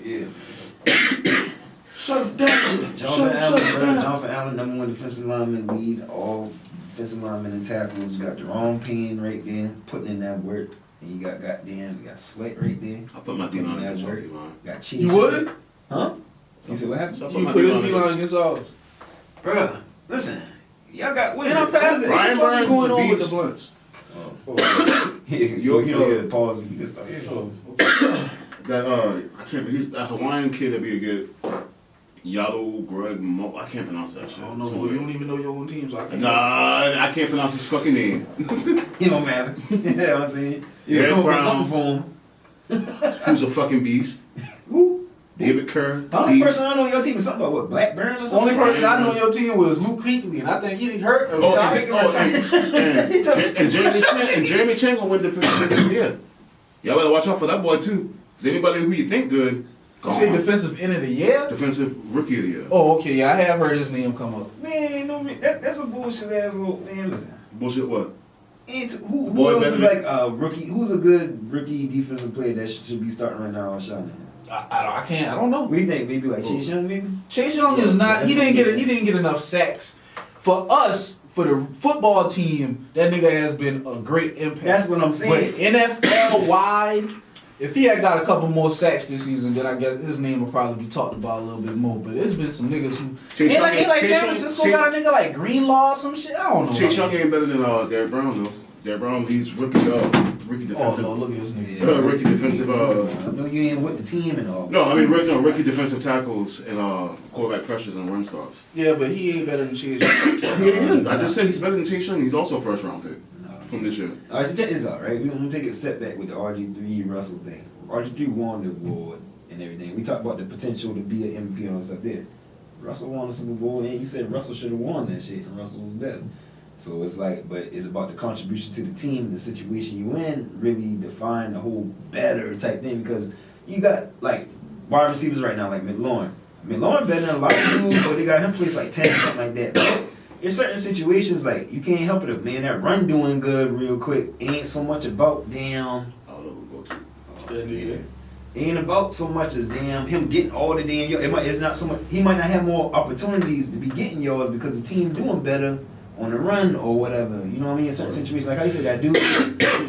Yeah. Shut him down. Jonathan Allen, number 1 defensive lineman, lead all defensive linemen in tackles. You got Jerome Payne right there, putting in that work. And you got you got Sweat right there. I put my D-line against your D-line. Got Cheese. You would? Huh? You said what happened? You put his D-line against ours. Bruh, listen. Y'all got what is Yeah, it? pass it. Ryan What's Burns going is a on with the beast. blunts? Yeah, you know, pause. You just start. That I can't. He's that Hawaiian kid that be a good. Yaddle Greg Mo. I can't pronounce that shit. I don't know. Boy, you don't even know your own team, so I can't. Nah, I can't pronounce his fucking name. It don't matter. You know what I'm saying? Derek come up with Brown. something for him. Who's a fucking beast? Who? David Kerr. The only Beast. person I know on your team is something about what? Blackburn or The something? only person I know on your team was Luke Kuechly, and I think he hurt. Oh, and Jeremy Chang will win defensive player of the year. Y'all better watch out for that boy too. Cause anybody who you think good, You say defensive end of the year? defensive rookie of the year. Oh, okay. Yeah, I have heard his name come up. Man, no, that's a bullshit ass little man. Listen. Bullshit what? Who Boy, else is better like a rookie? Who's a good rookie defensive player that should be starting right now on Sean? I can't. I don't know. What do you think? Maybe like Chase Young, maybe? Chase Young is not. He didn't get enough sacks. For us, for the football team, that nigga has been a great impact. That's what I'm saying. But NFL wide, if he had got a couple more sacks this season, then I guess his name will probably be talked about a little bit more. But there's been some niggas who Chase ain't Young like Chase San Young- Francisco Chase- got a nigga like Greenlaw or some shit. I don't know. Chase Young ain't better than Derek Brown though. Derek Brown, he's rookie Oh defensive. no, look at this nigga. Rookie defensive. I know you ain't with the team and all. No, I mean rookie defensive tackles and quarterback pressures and run stops. Yeah, but he ain't better than Chase Young. He is. I just said he's better than Chase Young. He's also a first round pick from this year. All right, so check this out, right? We're going to take a step back with the RG3 Russell thing. RG3 won the award and everything. We talked about the potential to be an MVP and stuff there. Russell won the Super Bowl, and you said Russell should have won that shit, and Russell was better. So it's like, but it's about the contribution to the team, the situation you in, really define the whole better type thing, because you got, like, wide receivers right now, like McLaurin. McLaurin better than a lot of dudes, but they got him placed like 10 or something like that. But in certain situations, like, you can't help it if, man, that run doing good real quick ain't so much about, damn. I don't know who go to. That nigga. Ain't about so much as damn him getting all the damn yards. It's not so much. He might not have more opportunities to be getting yards because the team doing better on the run or whatever. You know what I mean? In certain situations, like how you said, that dude,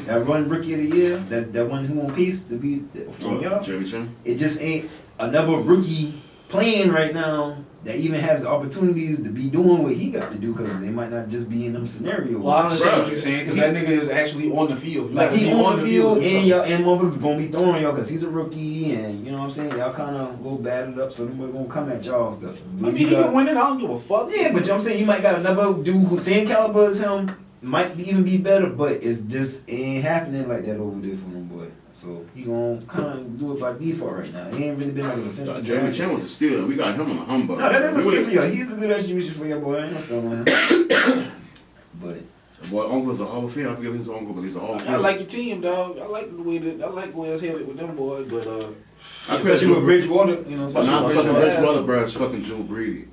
that run rookie of the year, that one who on pace to be from y'all. Jeremy Chang. It just ain't another rookie playing right now that even has the opportunities to be doing what he got to do, because they might not just be in them scenarios. Well, I understand Bruh. what you're saying, because that nigga is actually on the field. You Like gotta he be on the field, and so- y'all and motherfuckers gonna be throwing y'all because he's a rookie, and you know what I'm saying. Y'all kind of a little battered up, so they're gonna come at y'all and stuff. I mean, he can win it. I don't give a fuck. Yeah, but you know what I'm saying, you might got another dude who same caliber as him, might even be better, but it's just ain't happening like that over there for him, boy. So he gonna kind of do it by default right now. He ain't really been like an offensive. Jeremy draft. Chang was a steal. We got him on a humbug. No, that is a We steal would've- for y'all. He's a good attribution for your boy. I ain't gonna start on him. But The boy uncle's a Hall of Fame. I forget his uncle, but he's a Hall of Fame. I like your team, dog. I like the way it's headed with them boys, but especially with Bridgewater, you know, especially Now with fucking Bridgewater. Bridgewater, bro, is fucking Joe Brady.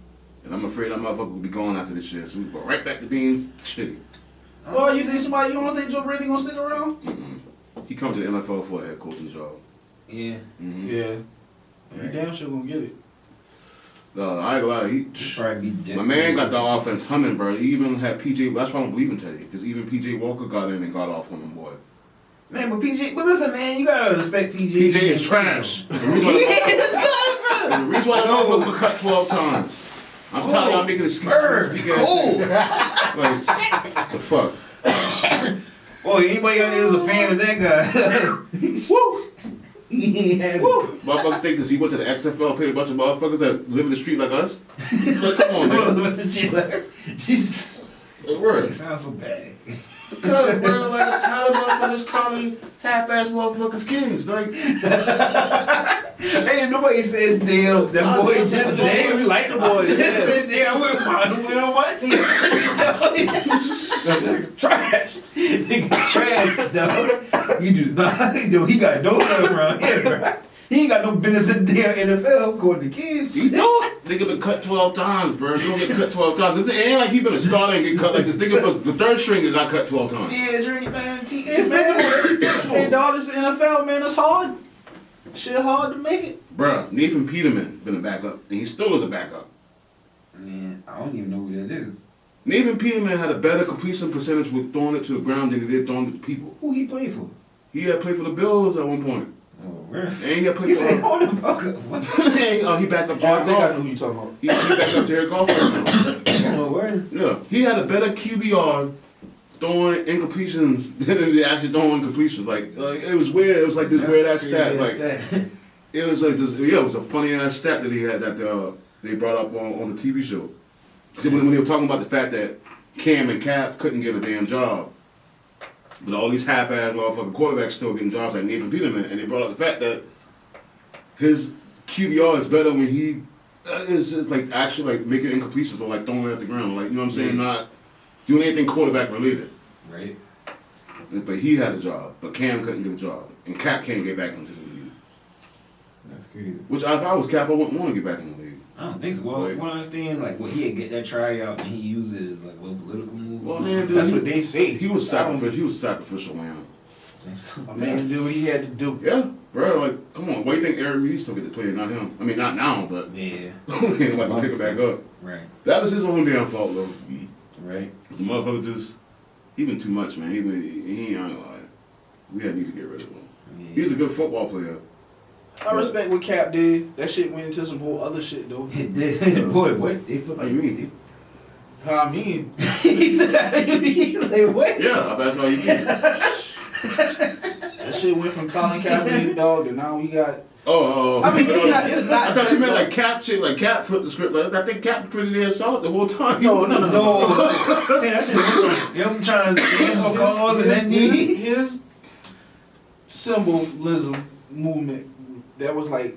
And I'm afraid that motherfucker will be going after this shit. So we go right back to being shitty. well, you don't think Joe Brady gonna stick around? He comes to the NFL for a head coaching job. Yeah. Mm-hmm. Yeah. He damn sure gonna get it. I ain't gonna lie. Probably be Jets. My man got the offense humming, bro. He even had PJ. That's why I don't believe in Teddy, because even PJ Walker got in and got off on them, boy. Man, but listen, man, you gotta respect PJ. PJ is trash. The reason why the reason why the motherfucker cut 12 times. I'm telling y'all, making excuses for this big ass nigga. Like, the fuck? Oh, anybody out there is a fan of that guy? Woo! He ain't had Woo! Motherfuckers think this. He went to the XFL, paid a bunch of motherfuckers that live in the street like us. Like, come on, man. Jesus. It works. It sounds so bad. Cause bro, like how the motherfuckers calling half-ass motherfuckers kings? Like, Hey, nobody said damn. That boy just damn. We like the boys. Just said damn. I would have found him on my team. Trash. Nigga trash, dog. You just not. Dude, he got no love around here, bro. He ain't got no business in the damn NFL according to kids. he don't. Nigga been cut 12 times, bro. You don't get cut 12 times. It ain't like he been a starter and get cut like this. Nigga was the third stringer got cut 12 times. Yeah, journey man. It's man. Hey, dog, this is the NFL, man. It's hard. shit hard to make it. Bruh, Nathan Peterman been a backup, and he still is a backup. Man, I don't even know who that is. Nathan Peterman had a better completion percentage with throwing it to the ground than he did throwing it to people. Who he played for? He had played for the Bills at one point. Oh, where? And he had played You for... said, hold the fuck up. What? he backed up I Jared think I know Goff. who you talking about. He backed up Jared Goff right now. Oh, where? Yeah, he had a better QBR throwing incompletions than he actually throwing completions. Like it was weird. It was like this That's weird ass crazy stat. ass Like stat. it was like this. Yeah, it was a funny ass stat that he had that they brought up on the TV show. Because when they were talking about the fact that Cam and Cap couldn't get a damn job, but all these half-ass motherfucking quarterbacks still getting jobs like Nathan Peterman, and they brought up the fact that his QBR is better when he is like actually like making incompletions or like throwing it at the ground, like you know what I'm saying, not doing anything quarterback related. Right. But he has a job, but Cam couldn't get a job, and Cap can't get back into the league. That's crazy. Which if I was Cap, I wouldn't want to get back in the league. I don't think so. Well, Like- what I understand, like, well, he'd get that tryout and he used it as like a little political move. or Well, something. man, dude, That's what they say. He was I don't- sacrificial. He was sacrificial, man. I think so. A man did what he had to do. Yeah, bro. Like, come on. Why do you think Eric Reed still get to play, not him? I mean, not now, but Yeah. he's like to pick it back up. Right. That was his own damn fault, though. Right. Cause the motherfucker just, he been too much, man. He ain't gonna lie. We had need to get rid of him. Yeah. He's a good football player. I respect what Cap did. That shit went into some whole other shit though. Boy, what? They flipped. How you mean? I mean, He said, like, what? Yeah, that's how you mean. that shit went from Colin Kaepernick, dog, and now we got. Oh. I mean, it's not. I thought you meant like Cap shit, like Cap flipped the script. Like, I think Cap was pretty damn solid the whole time. No. No. See, that shit, them trying to scam for cause and then his symbolism movement. That was like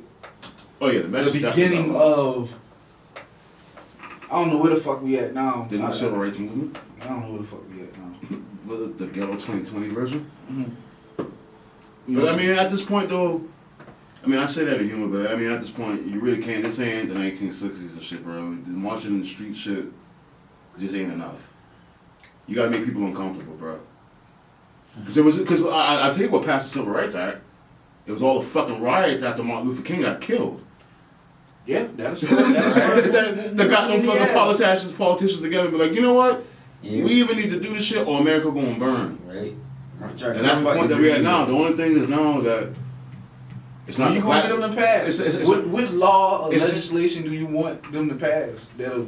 Oh yeah, the the message. beginning of. I don't know where the fuck we at now. the new civil rights movement. I don't know where the fuck we at now. The ghetto 2020 version. Mm-hmm. But I mean, at this point though, I mean, I say that in humor, but I mean, at this point, you really can't. This ain't the 1960s and shit, bro. The marching in the street shit just ain't enough. You gotta make people uncomfortable, bro. Because I tell you what passed the Civil Rights Act. It was all the fucking riots after Martin Luther King got killed. Yeah, that's That got them fucking politicians together and be like, you know what? Yeah. We even need to do this shit or America gonna burn. Right. And that's the point that we're at now. The only thing is now that it's not you the gonna black. get them to pass? It's What law or it's- legislation do you want them to pass that'll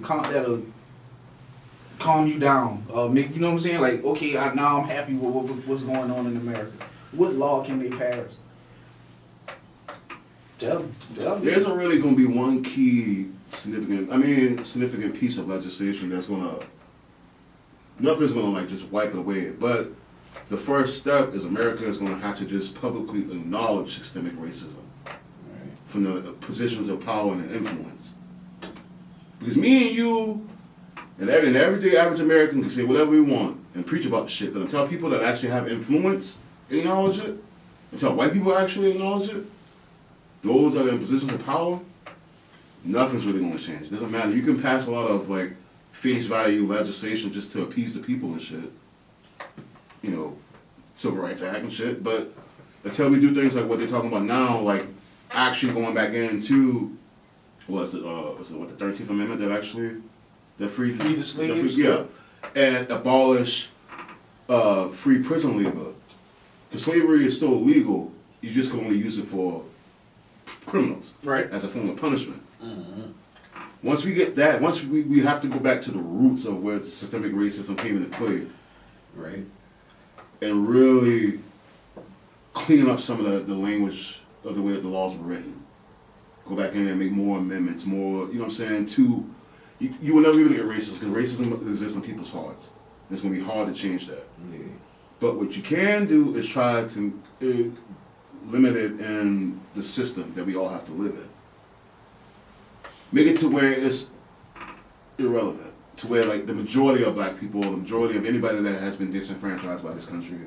calm you down? Make you know what I'm saying? Like, okay, now I'm happy with what's going on in America. What law can they pass? Tell me. There isn't really going to be one key significant piece of legislation that's going to, nothing's going to like just wipe it away. But the first step is America is going to have to just publicly acknowledge systemic racism from the positions of power and influence. Because me and you and everyday average American can say whatever we want and preach about the shit, but until people that actually have influence acknowledge it, until white people actually acknowledge it, those that are in positions of power, nothing's really going to change. It doesn't matter. You can pass a lot of like face value legislation just to appease the people and shit. You know, Civil Rights Act and shit. But until we do things like what they're talking about now, like actually going back into the 13th Amendment that actually freed the slaves? Yeah, and abolish free prison labor. Because slavery is still illegal. You just can only use it for criminals, Right. as a form of punishment. Once we get that, once we have to go back to the roots of where systemic racism came into play, Right. and really clean up some of the language of the way that the laws were written. Go back in there and make more amendments, more, you know what I'm saying, you will never even get racist, because racism exists in people's hearts. It's going to be hard to change that. Yeah. But what you can do is try to limit it in the system that we all have to live in. Make it to where it's irrelevant. To where like the majority of black people, the majority of anybody that has been disenfranchised by this country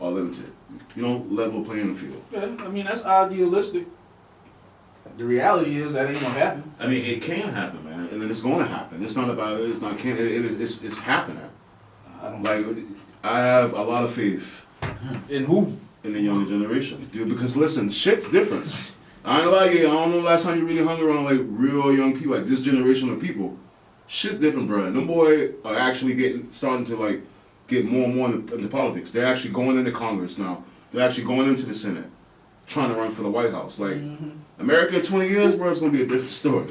are limited. You know, level playing field. Yeah, I mean that's idealistic. The reality is that ain't gonna happen. I mean, it can happen, man, and it's going to happen. It's not about it. It's not can. It's happening. I don't Like, I have a lot of faith in who? in the younger generation, dude. Because listen, shit's different. I ain't like it. I don't know the last time you really hung around like real young people, like this generation of people. Shit's different, bro. Them boys are actually starting to like get more and more into politics. They're actually going into Congress now. They're actually going into the Senate, trying to run for the White House. Like America in 20 years, bro, it's gonna be a different story.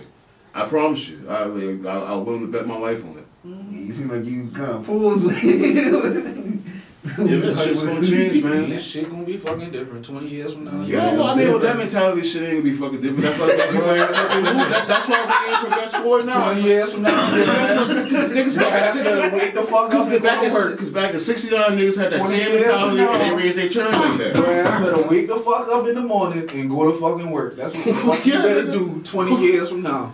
I promise you. I'm willing to bet my life on it. You seem like you kind of fools. Yeah, man, shit's gonna change, man. This shit gonna be fucking different 20 years from now. Yeah, well, I mean, with that mentality, shit ain't gonna be fucking different. That's why we ain't progressed forward now. 20 years from now, Niggas back at wake the fuck up and go to work. Because back in 69, niggas had that 20 same years mentality from now. and they raised their churn like that. Man, I better wake the fuck up in the morning and go to fucking work. That's what the fuck you better do 20 years from now.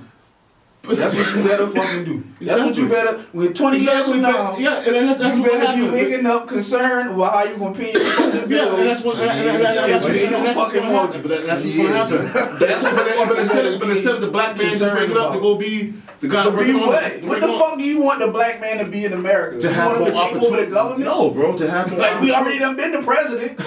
That's what you better fucking do. That's what you better. When 20 years from now, yeah, and that's you what better be happened. waking up concerned about how you gonna pay your fucking bills. Yeah, and that's what Pay your fucking mortgage. That's what's gonna happen. But instead of the black man just waking up to go be the guy To be working on what? What the fuck do you want the black man to be in America? to You have want him more to take over the opportunity. government? No, bro, to have more Like we already done been the president.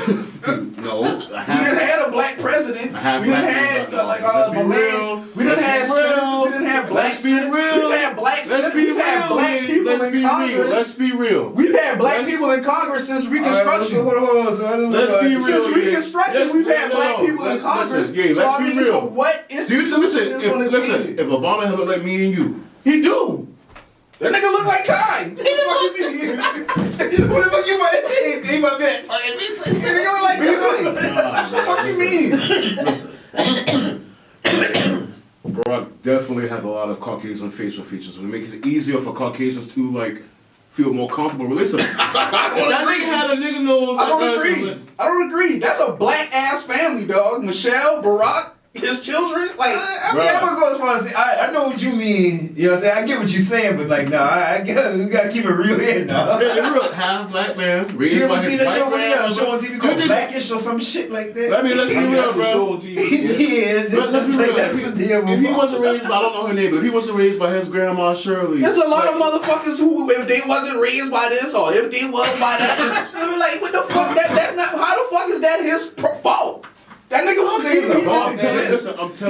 No, We done had a black president. We I have done black had men, like let's be my man. real. We done Let's had be senators. real. We done had black Let's be senators. real. We've had black Let's senators. be We've had real. black people Let's in be real. Congress. Let's be real. We've had black Let's- people in Congress since Hold Reconstruction. on. Let's be real. Since yeah. Reconstruction, we've had black people in Congress. Listen, yeah, So let's I be mean, real. So what institution is going to change Listen, it? if Obama had looked like me and you, He do. That nigga look like Kai. What the fuck you mean? What the fuck you about to say? He might be like, fucking me. That nigga look like Kai. What the fuck you mean? listen. Barack definitely has a lot of Caucasian facial features. It makes it easier for Caucasians to like feel more comfortable releasing. If that nigga had a nigga nose, I don't agree. That's a black ass family, dog. Michelle, Barack, his children, like. I mean, I'm gonna go as far as say, I know what you mean. You know what I'm saying? I get what you're saying, but like, nah, we gotta keep it real here, nah. Yeah, real half black man. Raised You ever by his seen that white show? When they got a show on grandmother. TV called You think- Blackish or some shit like that? I mean, let's be real, That's a bro. show on TV. Yeah, Let's be real. that's the deal. If he wasn't raised by, I don't know her name, but if he wasn't raised by his grandma Shirley. There's a lot of motherfuckers who, if they wasn't raised by this or if they was by that, they were like, what the fuck? That's not. How the fuck is that his fault? That nigga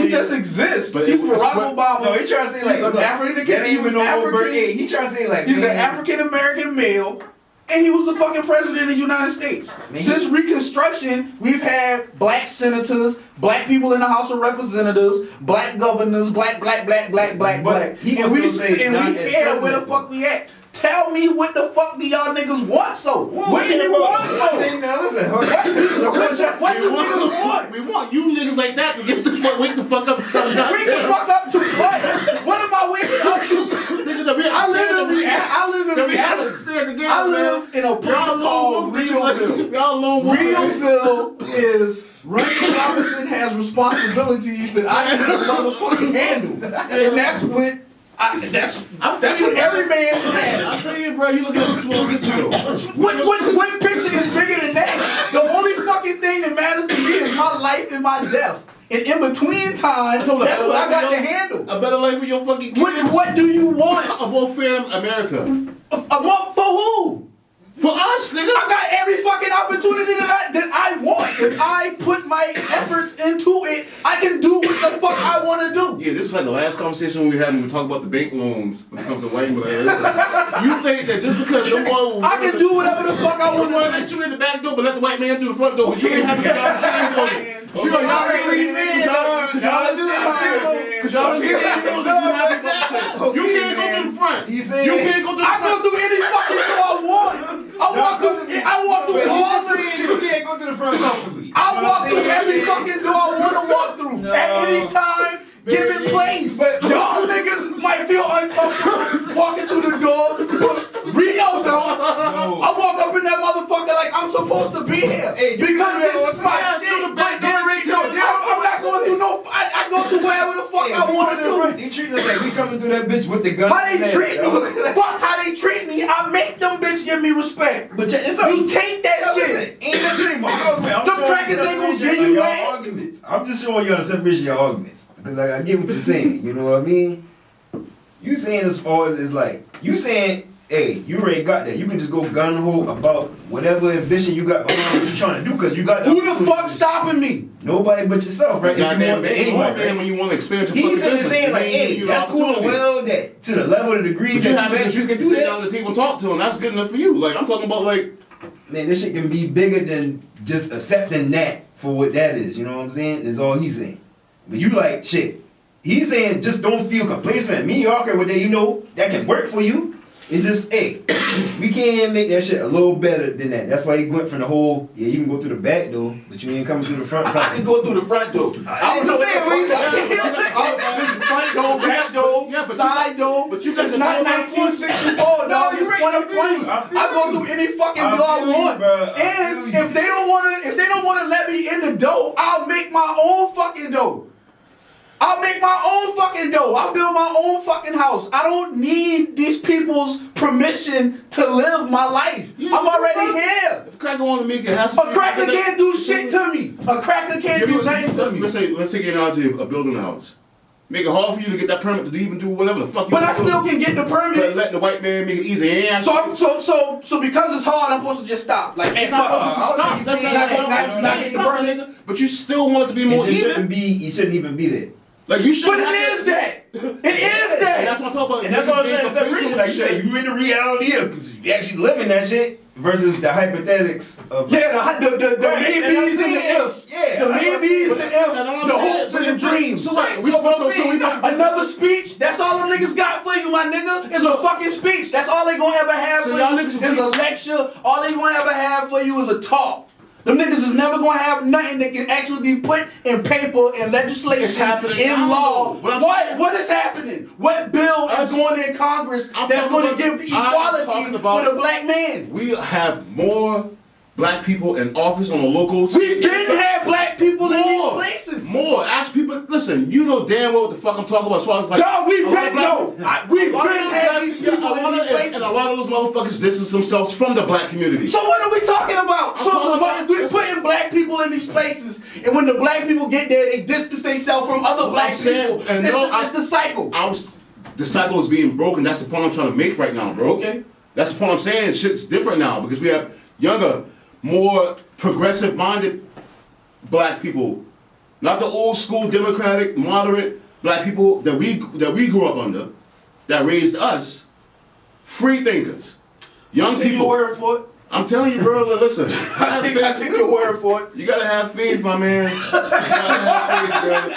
he just exists. But He's it's- Barack Obama. No, he trying to say like, He's an look, African. that He was even over African. birthday. He trying to say like, He's an man, African American male, and he was the fucking president of the United States. Since Reconstruction, we've had black senators, black people in the House of Representatives, black governors, black. He And was we gonna say and not we as care where the president. fuck we at. Tell me what the fuck do y'all niggas want so? What do you want so? Now listen, What do niggas want? We want you niggas like that to get the fuck, wake the fuck up. Wake the fuck up to what? What am I waking up to? I live in reality. I live in a place called Realville. Y'all alone. Realville is Randy Robinson has responsibilities that I can't motherfucking handle, and that's what. That's what every man has. I tell you, bro, you looking at the small picture though. What picture is bigger than that? The only fucking thing that matters to me is my life and my death. And in between time, that's what I got to handle. A better life for your fucking kids. What do you want? A more fair America. A month for who? For us, nigga. I got every fucking opportunity that I want. If I put my efforts into it, I can do what the fuck I want to do. Yeah, this is like the last conversation we had when we talked about the bank loans when it comes to white people. You think that just because no one I can do whatever the fuck I I want want to to let you in the back door, but let the white man through the front door. But you ain't having to go the same building. Sure, y'all freeze in, Cause y'all in the same building. You can't go to the front. You can't go to the I front. go through any fucking door I want. I walk through all the you can't go to the front comfortably. I walk through every fucking door I want to walk through at any time, given place. Y'all niggas might feel uncomfortable walking through the door. Rio don't. I walk up in that motherfucker like I'm supposed to be here because this is my shit. I'm not going through no. I go through wherever the fuck I want to do. They treat us like we coming through that bitch with the gun. How they treat me? Fuck how they treat me. I make them bitch give me respect. But it's We take that shit. Ain't necessarily my argument. Them crackers ain't gonna give you your that. arguments. I'm just showing you how to separate your arguments because I get what you're saying. You know what I mean? You saying as far as it's like you saying hey, you already got that. You can just go gun ho about whatever ambition you got behind what you're trying to do, because you got Who the fuck stopping me? Nobody but yourself, right? If you want the aim, right? Man, when you want to expand your He's fucking business, saying like, they ain't hey, give you that's the cool and opportunity. well that to the level of the degree But you can do sit that. down at the table and talk to them. That's good enough for you. Like I'm talking about like. Man, this shit can be bigger than just accepting that for what that is. You know what I'm saying? Is all he's saying. But you like shit. He's saying just don't feel complacent and mediocre with that. You know that can work for you. It's just, hey, we can't make that shit a little better than that. That's why he went from the whole, yeah, you can go through the back door, but you ain't coming through the front. I can go through the front door. I was saying what he's saying. Front door, back door, side door. But you It's not 1964, dog. It's 2020. I go through any fucking door I want. And if they don't wanna let me in the door, I'll make my own fucking door. I'll make my own fucking dough. I'll build my own fucking house. I don't need these people's permission to live my life. Yeah, I'm already here. If a cracker want to make it, has A cracker can't do shit to me. A cracker can't do nothing to me. Let's take an analogy of building a house. Make it hard for you to get that permit to even do whatever the fuck you But want I to do. still can get the permit. Let the white man make it easy. So because it's hard, I'm supposed to just stop. Like, hey, fuck. Stop. That's not getting the permit. But you still want it to be more even. It shouldn't even be there. Like you should. But it is that. It is that. That's what I'm talking about. And that's what I'm saying. Separation, like you said, you in the reality of you actually living that shit versus the hypothetics of the maybes and the ifs. Yeah, the maybes, the ifs, the hopes and the dreams. Another speech. That's all them niggas got for you, my nigga. Is a fucking speech. That's all they gonna ever have for you. Is a lecture. All they gonna ever have for you is a talk. Them niggas is never gonna have nothing that can actually be put in paper and legislation in law. What is happening? What bill is going in Congress that's gonna give the equality for the black man? We have more black people in office on a local. We didn't have black people in these places. More. Ask people. Listen, you know damn well what the fuck I'm talking about. As far as like, dog, we been had these people in these places. And a lot of those motherfuckers distance themselves from the black community. So what are we talking about? If we're putting black people in these places, and when the black people get there, they distance themselves from other black people. And it's the cycle. The cycle is being broken. That's the point I'm trying to make right now, bro. Okay. That's the point I'm saying. Shit's different now because we have younger, more progressive-minded black people, not the old school democratic, moderate black people that we grew up under, that raised us. Free thinkers, young people. Take your word for it. I'm telling you, bro. Listen. I take your word for it. You gotta have faith, my man. You gotta have faith, bro.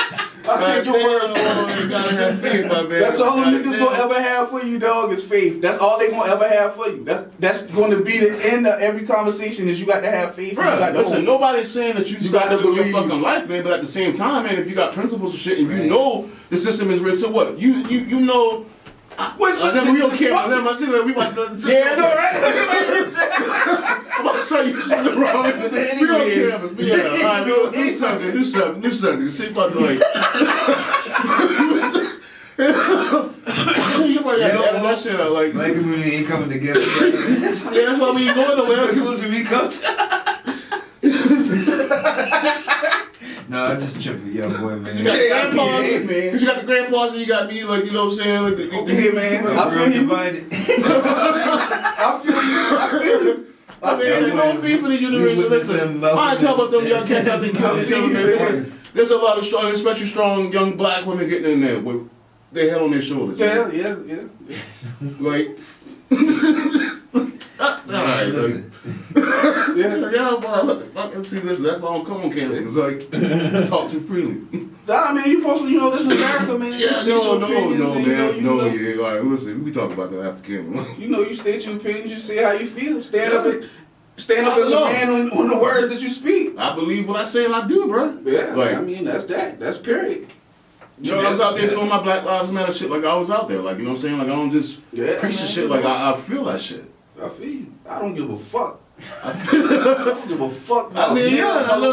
I take your word for it. You gotta have faith, my man. That's all them niggas gonna ever have for you, dog, is faith. That's all they gonna ever have for you. That's gonna be the end of every conversation is you got to have faith. Bro, listen, nobody's saying that you got to live your fucking life, man, but at the same time, man, if you got principles and shit and you know the system is rigged, so what? You know. What's we on camera. I see that we about to. Yeah, no, right? I'm about to start using the wrong. We on cameras. Yeah, all right, new subject. See about to like. You might have to edit that shit out. Like, black community ain't coming together. Yeah, that's why we ain't going nowhere. Conclusion we come to. No, I'm just tripping, young boy, man. You got the grandpas, man. Cause you got the grandpas and you got me, like, you know what I'm saying? Like, okay, man. I feel you. I feel you. You don't feel for the generation. Listen, I ain't tell about them young cats out there killing each other, man. Listen, there's a lot of strong, especially strong young black women getting in there with their head on their shoulders. Yeah. Like, alright, listen. Yeah, bro, what the fuck? See, listen, that's why I don't come on camera. It's like, talk too freely. Nah, man, you supposed to, you know, this is America, man. Yeah, no, man. Alright, All right, listen, we talk about that after camera. You know, you state your opinions, you say how you feel. Stand up as a man on the words that you speak. I believe what I say and I do, bro. Yeah, like, I mean, that's that. That's period. You know, I was out there doing my Black Lives Matter shit like I was out there. Like, you know what I'm saying? Like, I don't just preach the shit. Like, I feel that shit. I feel you. I don't give a fuck. I don't give a fuck. I mean,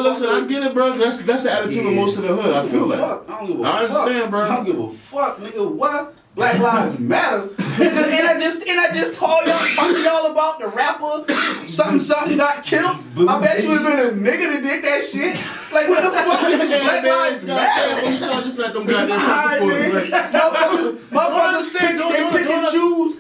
listen, I get it, bro. That's the attitude of most of the hood. I feel that. I don't give a fuck. I understand, bro. I don't give a fuck, nigga. What? Black Lives Matter. and I just told talked to y'all about the rapper something got killed. I bet you would have been a nigga that did that shit. Like, what the fuck is Black Lives Matter? You should just let them goddamn Motherfuckers,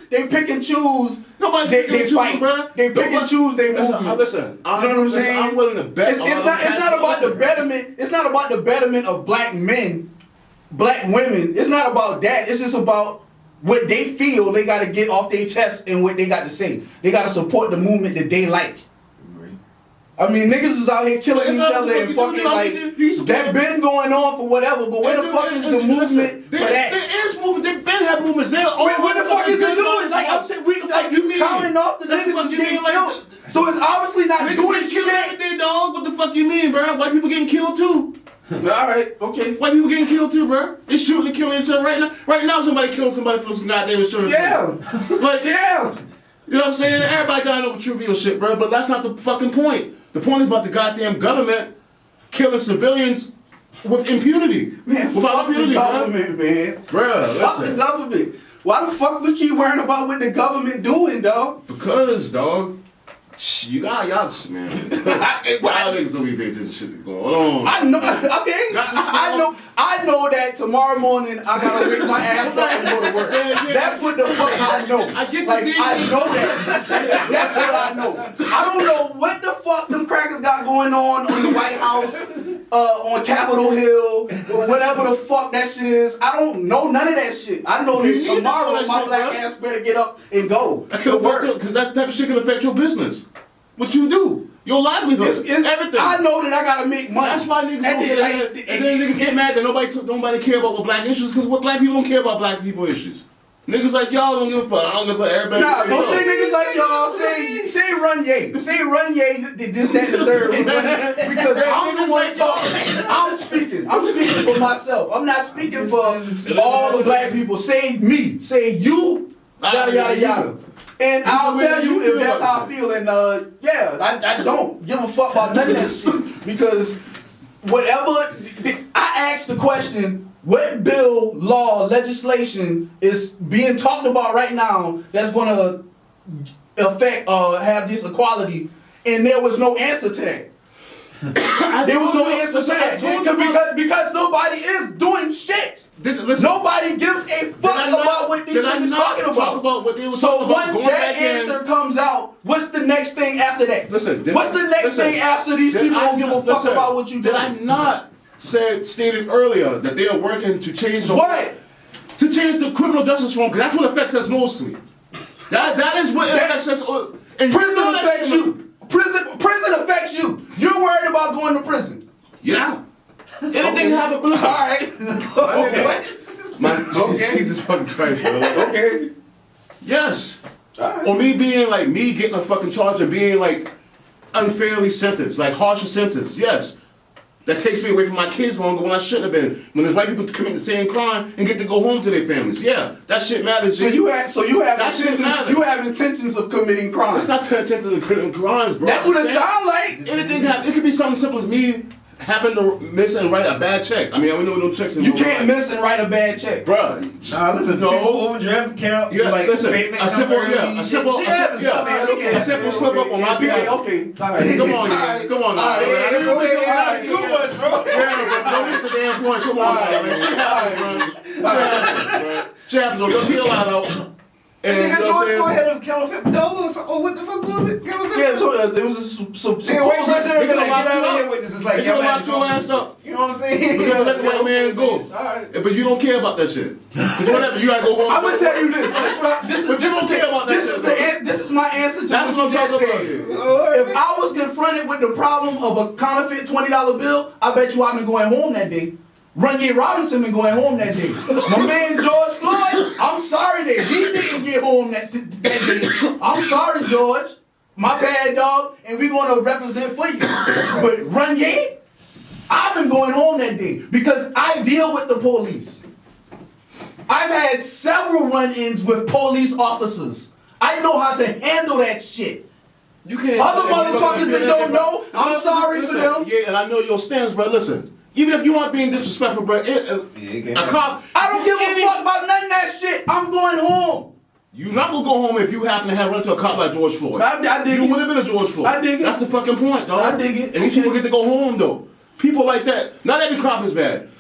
they pick and choose Nobody's they picking and choosing, fight. bro. They pick and choose their movements. Listen, you know what I'm saying? I'm willing to bet. It's not about the betterment. It's not about the betterment of black men, black women. It's not about that. It's just about what they feel they got to get off their chest and what they got to say. They got to support the movement that they like. I mean, niggas is out here killing each other and fucking like that been going on for whatever. But where the fuck is the movement for that? There is movement. They been have movements. What the fuck is it doing? Like I'm saying, we like you counting off the niggas that's getting killed. So it's obviously not doing shit. Every day, dog. What the fuck you mean, bro? White people getting killed too. All right, okay. White people getting killed too, bro. They shooting and killing each other right now. Right now, somebody killing somebody for some goddamn insurance. Yeah, like yeah. You know what I'm saying? Everybody dying over trivial shit, bro. But that's not the fucking point. The point is about the goddamn government killing civilians with impunity. Man, without fuck impunity, the government, man. Bruh, fuck listen. the government. Why the fuck we keep worrying about what the government doing, dog? Because, dog, you got y'all, man. Y'all niggas don't be paying attention to shit that's going on. I know, okay. I know that tomorrow morning I gotta wake my ass up and go to work. That's what the fuck I know. I get the like, deal. I know that. That's what I know. I don't know what the fuck them crackers got going on the White House, on Capitol Hill, or whatever the fuck that shit is. I don't know none of that shit. I know that tomorrow my black ass better get up and go to work. Because that type of shit can affect your business. What you do. Your livelihood, everything. I know that I gotta make money. That's why niggas don't get ahead. And then niggas get mad that nobody care about what black issues, because what black people don't care about black people issues. Niggas like y'all don't give a fuck. I don't give a fuck. Everybody. Nah, don't say niggas like y'all. Say run yay. Say run yay. This, that, and the third. Because I'm the one talking. I'm speaking for myself. I'm not speaking for all the black people. Say me. Say you. Yada yada yada. And I'll tell you if that's how I feel. And yeah, I don't give a fuck about none of that shit. Because whatever, I asked the question, what bill, law, legislation is being talked about right now that's going to affect, have this equality? And there was no answer to that. There was no answer to that because nobody is doing shit. Nobody gives a fuck about what these niggas talking about. So once that answer comes out, what's the next thing after that? What's the next thing after these people don't give a fuck about what you do? Did I not stated earlier that they are working to change the what? To change the criminal justice reform, because that's what affects us mostly. That is what affects us. And prison affects you. Prison affects you. You're worried about going to prison. Yeah. Anything happen, but listen. All right. Okay. Jesus fucking Christ, bro. Okay. Yes. Right. Or me being like, me getting a fucking charge and being like unfairly sentenced, like harsher sentence. Yes. That takes me away from my kids longer when I shouldn't have been. When there's white people commit the same crime and get to go home to their families. Yeah, that shit matters. So you have intentions of committing crimes. It's not intentions of committing crimes, bro. That's what it sounds like. Anything happen. It could be something simple as me happen to miss and write a bad check. I mean, we know no checks in. You can't miss and write a bad check, bro. Nah, listen, no overdraft account. Yeah, like listen, a simple slip up on my pay. Okay, come on, man. Come on, now. Too much, bro. Yeah, don't miss the damn point. Come on, man. Shit happens, bro. Don't feel out out. And George Floyd had a counterfeit dollars. Oh, what the fuck was it? Counterfeit? Yeah, so there was some Get out of here with this. It's like, you're gonna lock your ass up. You know what I'm saying? We're gonna let the white man go. Alright. But you don't care about that shit. Because whatever, you gotta go home. I'm gonna tell you this. But you don't care about that shit. This is my answer to that's what you just said. If I was confronted with the problem of a counterfeit $20 bill, I bet you I've been going home that day. Runyon Robinson been going home that day. My man George Floyd, I'm sorry that he didn't get home that day. I'm sorry, George. My bad, dog. And we're going to represent for you. But Runyon, I've been going home that day because I deal with the police. I've had several run-ins with police officers. I know how to handle that shit. You can't. Other motherfuckers that don't know, I'm sorry for them. Yeah, and I know your stance, bro. Listen. Even if you aren't being disrespectful, bro, a cop. I don't give a fuck about none of that shit. I'm going home. You're not gonna go home if you happen to have run to a cop like George Floyd. I dig it. You would have been a George Floyd. I dig it. That's the fucking point, dog. I dig it. And these people get to go home, though. People like that. Not every cop is bad.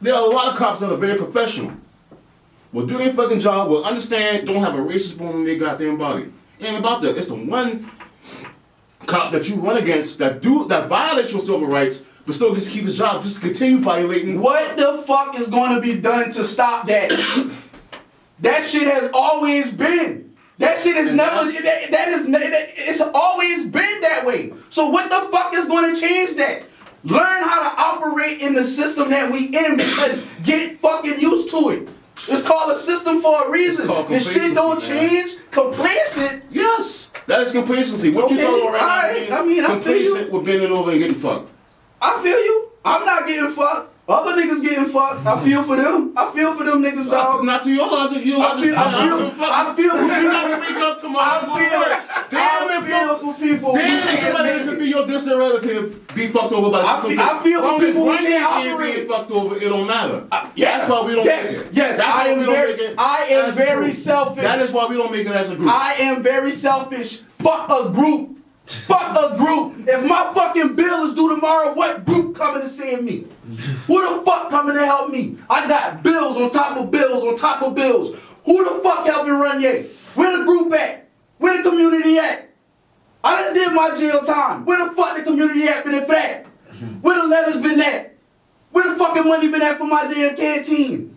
There are a lot of cops that are very professional. Will do their fucking job, will understand, don't have a racist bone in their goddamn body. It ain't about that. It's the one cop that you run against that violates your civil rights, but still gets to keep his job, just to continue violating. What the fuck is going to be done to stop that? That shit has always been. That shit is never. It's always been that way. So what the fuck is going to change that? Learn how to operate in the system that we in, because get fucking used to it. It's called a system for a reason. This shit don't change. Complacent. Yes, that is complacency. What you talking about right now? I mean, complacent with bending over and getting fucked. I feel you. I'm not getting fucked. Other niggas getting fucked. I feel for them. I feel for them niggas, dog. Not to your logic. Your logic. I feel for you. people. Not waking up tomorrow. I feel for people. Damn, if somebody that could be your distant relative be fucked over by something. I feel for people who can't operate. Being fucked over, it don't matter. That's why we don't make it. Yes, I am very selfish. That is why we don't make it as a group. I am very selfish. Fuck a group. Fuck a group. If my fucking bill is due tomorrow, what group coming to save me? Who the fuck coming to help me? I got bills on top of bills on top of bills. Who the fuck helping run yay? Where the group at? Where the community at? I done did my jail time. Where the fuck the community at been at for that? Where the letters been at? Where the fucking money been at for my damn canteen?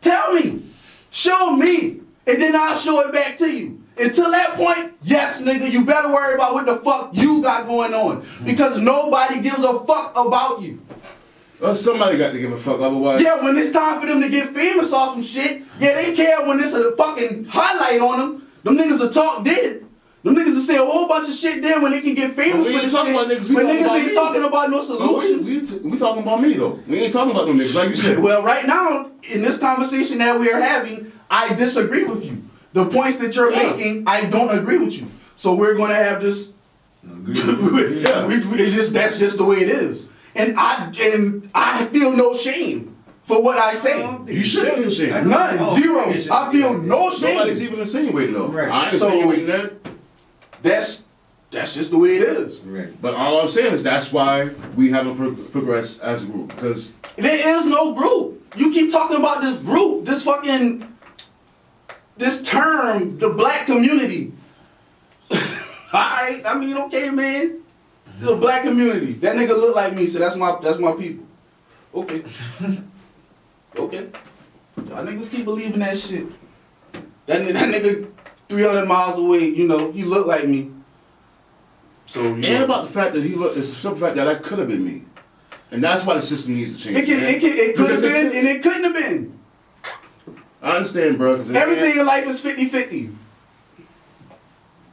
Tell me. Show me. And then I'll show it back to you. Until that point, yes, nigga, you better worry about what the fuck you got going on. Because nobody gives a fuck about you. Well, somebody got to give a fuck, otherwise. Yeah, when it's time for them to get famous off some shit, yeah, they care when it's a fucking highlight on them. Them niggas will talk then. Them niggas will say a whole bunch of shit then when they can get famous for this shit. But niggas ain't talking about no solutions. We talking about me, though. We ain't talking about them niggas, like you said. Well, right now, in this conversation that we are having, I disagree with you. The points that you're making, I don't agree with you. So we're going to have this. It's just that's just the way it is, and I feel no shame for what I say. You shouldn't feel shame. None, zero. I feel no shame. Nobody's even insinuating though. Right. I ain't insinuating that. That's just the way it is. Right. But all I'm saying is that's why we haven't progressed as a group, because there is no group. You keep talking about this group, this term, the black community. Alright, I mean, okay, man. The black community. That nigga look like me, so that's my people. Okay. Okay. Y'all niggas keep believing that shit. That nigga 300 miles away, you know, he look like me. So and about the fact that he look, it's the simple fact that could have been me. And that's why the system needs to change. It could have been, and it couldn't have been. I understand, bro. Everything in life is 50-50.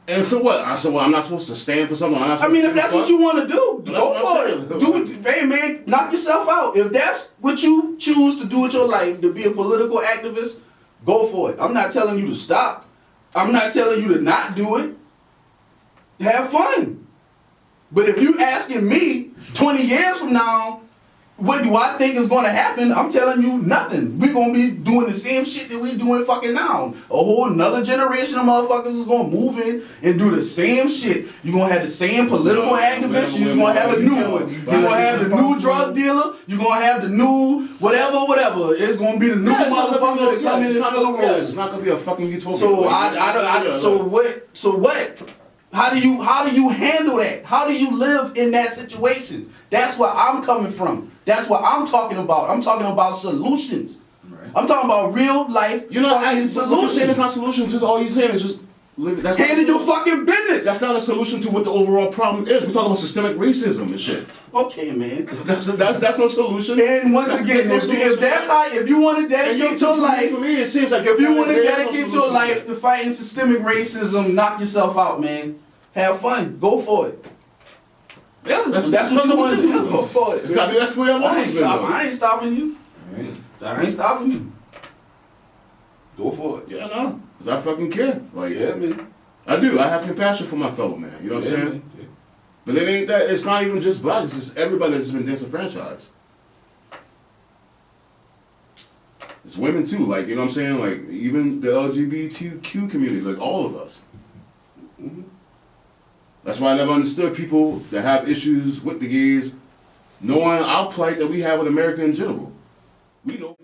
And so what? I said, well, I'm not supposed to stand for something. I mean, if that's what you want to do, go for it. Do it. Hey, man, knock yourself out. If that's what you choose to do with your life, to be a political activist, go for it. I'm not telling you to stop. I'm not telling you to not do it. Have fun. But if you asking me 20 years from now, what do I think is going to happen? I'm telling you nothing. We're going to be doing the same shit that we doing fucking now. A whole nother generation of motherfuckers is going to move in and do the same shit. You're going to have the same political activists. You're going to have a new one. You're going to have the new drug dealer. You're going to have the new whatever. It's going to be the new motherfucker that come in and fill the role. It's not going to be a fucking utopia. So what? How do you handle that? How do you live in that situation? That's where I'm coming from. That's what I'm talking about. I'm talking about solutions. Right. I'm talking about real life solutions. You're saying it's not solutions. Just all you're saying is just live. That's handle your fucking business. That's not a solution to what the overall problem is. We're talking about systemic racism and shit. Okay, man. That's no solution. And once again, if you want to dedicate your life, for me, it seems like if you want to dedicate your life to fighting systemic racism, knock yourself out, man. Have fun. Go for it. Yeah, that's what you want to do. Go for it. That's the way I've always been. I ain't stopping you. I ain't stopping you. Go for it. Yeah, no. Because I fucking care. Like, yeah, man. I do. I have compassion for my fellow man. You know what I'm saying? Yeah. But it ain't that. It's not even just black. It's just everybody that's been disenfranchised. It's women too. Like, you know what I'm saying? Like, even the LGBTQ community. Like, all of us. Mm-hmm. That's why I never understood people that have issues with the gays, knowing our plight that we have with America in general. We know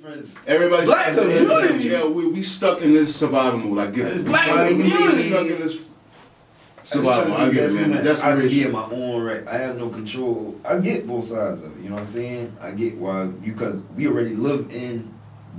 everybody's black community. Yeah, we stuck in this survival mode. I get it. Black community. We stuck in this Survival, I get it, man. The I could be desperation. in my own right. I have no control. I get both sides of it. You know what I'm saying? I get why because we already live in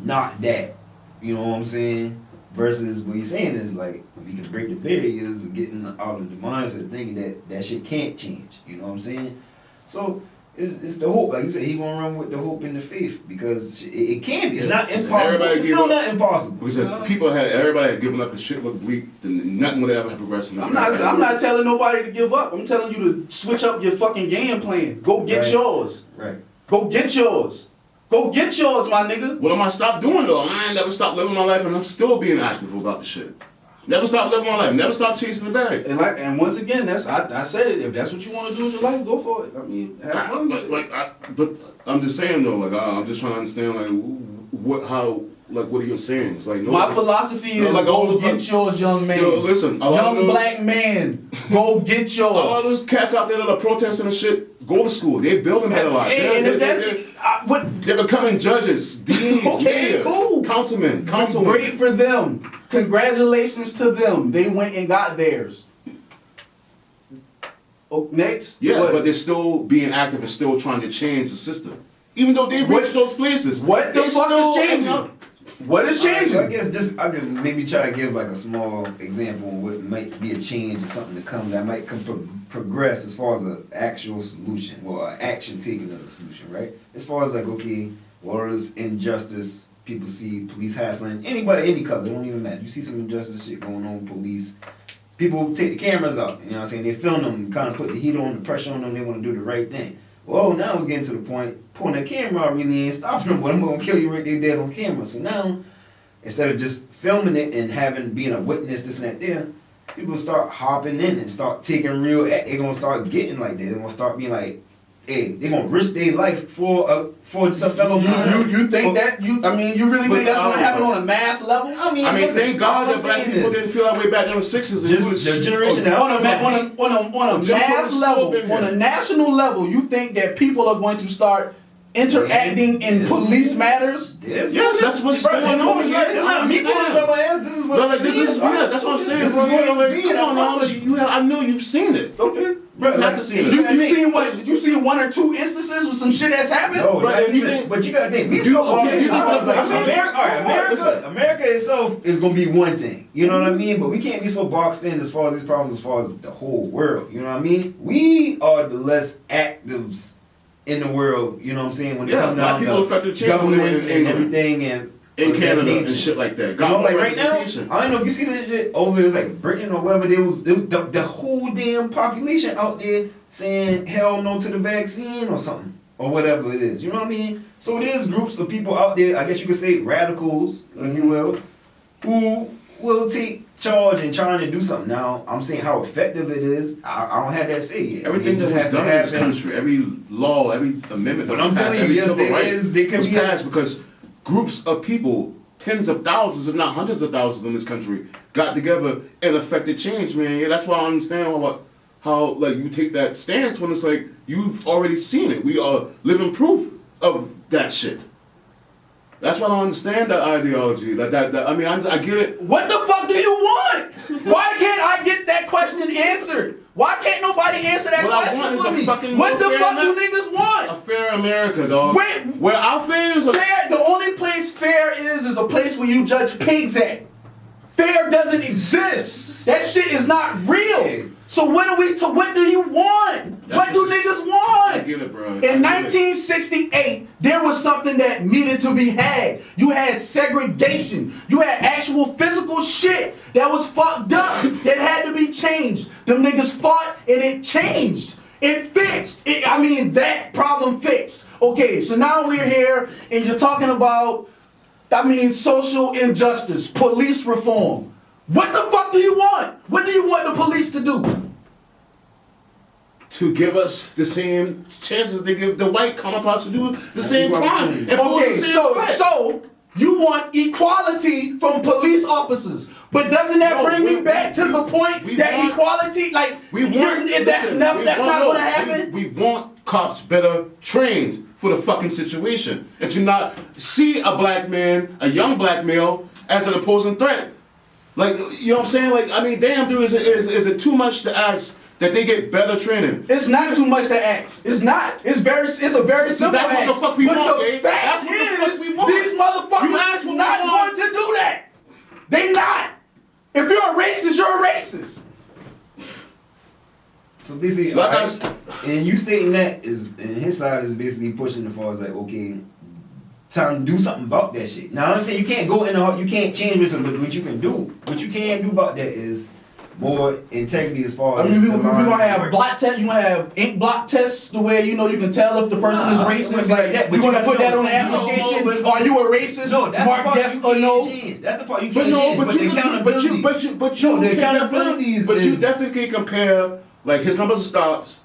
not that. You know what I'm saying? Versus what he's saying is like we can break the barriers of getting out of the mindset of thinking that shit can't change. You know what I'm saying? So it's the hope. Like you said, he gonna run with the hope and the faith because it can be. It's not impossible. It's still not impossible. Because everybody had given up and shit looked bleak, then nothing would ever have progressed in this I'm not telling nobody to give up. I'm telling you to switch up your fucking game plan. Go get yours. Right. Go get yours. Go get yours, my nigga. What am I stop doing though? I ain't never stopped living my life and I'm still being active about the shit. Never stop living my life. Never stop chasing the bag. And once again, I said it. If that's what you want to do with your life, go for it. I mean, have fun. But I'm just saying though, like I'm just trying to understand like what are you saying? It's like my philosophy is like go get yours, young man. Yo, listen, young black man, go get yours. All those cats out there that are protesting and shit, go to school. They're building better lives. They're becoming judges, deans, mayors, cool. councilmen. Great for them. Congratulations to them. They went and got theirs. Oh, next. Yeah, what? But they're still being active and still trying to change the system. Even though they reached those places. What the fuck is changing? What is changing? So I guess I can maybe try to give like a small example of what might be a change or something to come that might progress as far as an actual solution, well, an action taken as a solution, right? As far as like, okay, what is injustice? People see police hassling anybody, any color, it don't even matter. You see some injustice shit going on, police. People take the cameras out, you know what I'm saying? They film them, kind of put the heat on, the pressure on them, they want to do the right thing. Well, now it's getting to the point, pulling that camera out really ain't stopping them, but I'm going to kill you right there dead on camera. So now, instead of just filming it and being a witness, this and that there, people start hopping in and start taking real, they're going to start getting like that. They're going to start being like, hey, they're going to risk their life for some fellow man. You think that? You really think that's going to happen on a mass level? I mean, thank God that black people didn't feel that way back in the 60s. The generation on a mass level, on a national level, you think that people are going to start interacting in police matters? Yes, that's what's going on. It's not me pulling somebody else. This is what I'm seeing. That's what I'm saying. This is what I'm seeing. I know you've seen it. Okay. Bro, You seen one or two instances with some shit that's happened? No, but you gotta think. We still America itself is gonna be one thing. You know what I mean? But we can't be so boxed in as far as these problems, as far as the whole world. You know what I mean? We are the less actives in the world. You know what I'm saying? When it comes down to governments and everything and in Canada and shit like that. You know, like right now, I don't know if you see that shit over there. It's like Britain or wherever. There was the whole damn population out there saying hell no to the vaccine or something or whatever it is. You know what I mean? So there's groups of people out there. I guess you could say radicals, if you will, who will take charge and trying to do something. Now I'm saying how effective it is. I don't have that say yet. Everything just has done in this country. Every law, every amendment. But I'm telling you, yes, there is. They can be passed because groups of people, tens of thousands, if not hundreds of thousands in this country, got together and affected change, man. Yeah, that's why I understand how like you take that stance when it's like you've already seen it. We are living proof of that shit. That's why I don't understand that ideology. I get it. What the fuck do you want? Why can't I get that question answered? Why can't nobody answer that question for me? What the fuck do niggas want? A fair America, dog. Where our fair is fair. The only place fair is a place where you judge pigs at. Fair doesn't exist. That shit is not real. So what do you want? What do niggas want? I get it, bro. In 1968, there was something that needed to be had. You had segregation. You had actual physical shit that was fucked up that had to be changed. Them niggas fought and it changed. It fixed. That problem fixed. Okay, so now we're here and you're talking about, social injustice, police reform. What the fuck do you want? What do you want the police to do? To give us the same chances they give the white counterparts to do the same crime. Okay, so you want equality from police officers, but doesn't that bring me back to the point that equality, that's not going to happen? We want cops better trained for the fucking situation, and to not see a black man, a young black male, as an opposing threat. Like, you know what I'm saying? Like, I mean, damn, dude, is it too much to ask that they get better training? It's not too much to ask. It's not. It's a very simple That's ask. what the fuck we but want, the Gabe. fact That's what the fuck is, we want. these motherfuckers You asked what we not want. going to do that. They not. If you're a racist, you're a racist. So basically, Like and you stating that is, and his side is basically pushing the far as like, okay, time to do something about that shit. Now I'm saying you can't go in the heart, you can't change with something, but what you can do about that is more integrity as far as. I mean, we're gonna have block tests. You're gonna have ink block tests the way you know you can tell if the person is racist. Like that. We're gonna put that on the application. Are you a racist? No, that's Mark the part yes you or can't no. change. That's the part you But can't no, change. but you the accountabilities but you is- definitely can compare like his numbers of stops,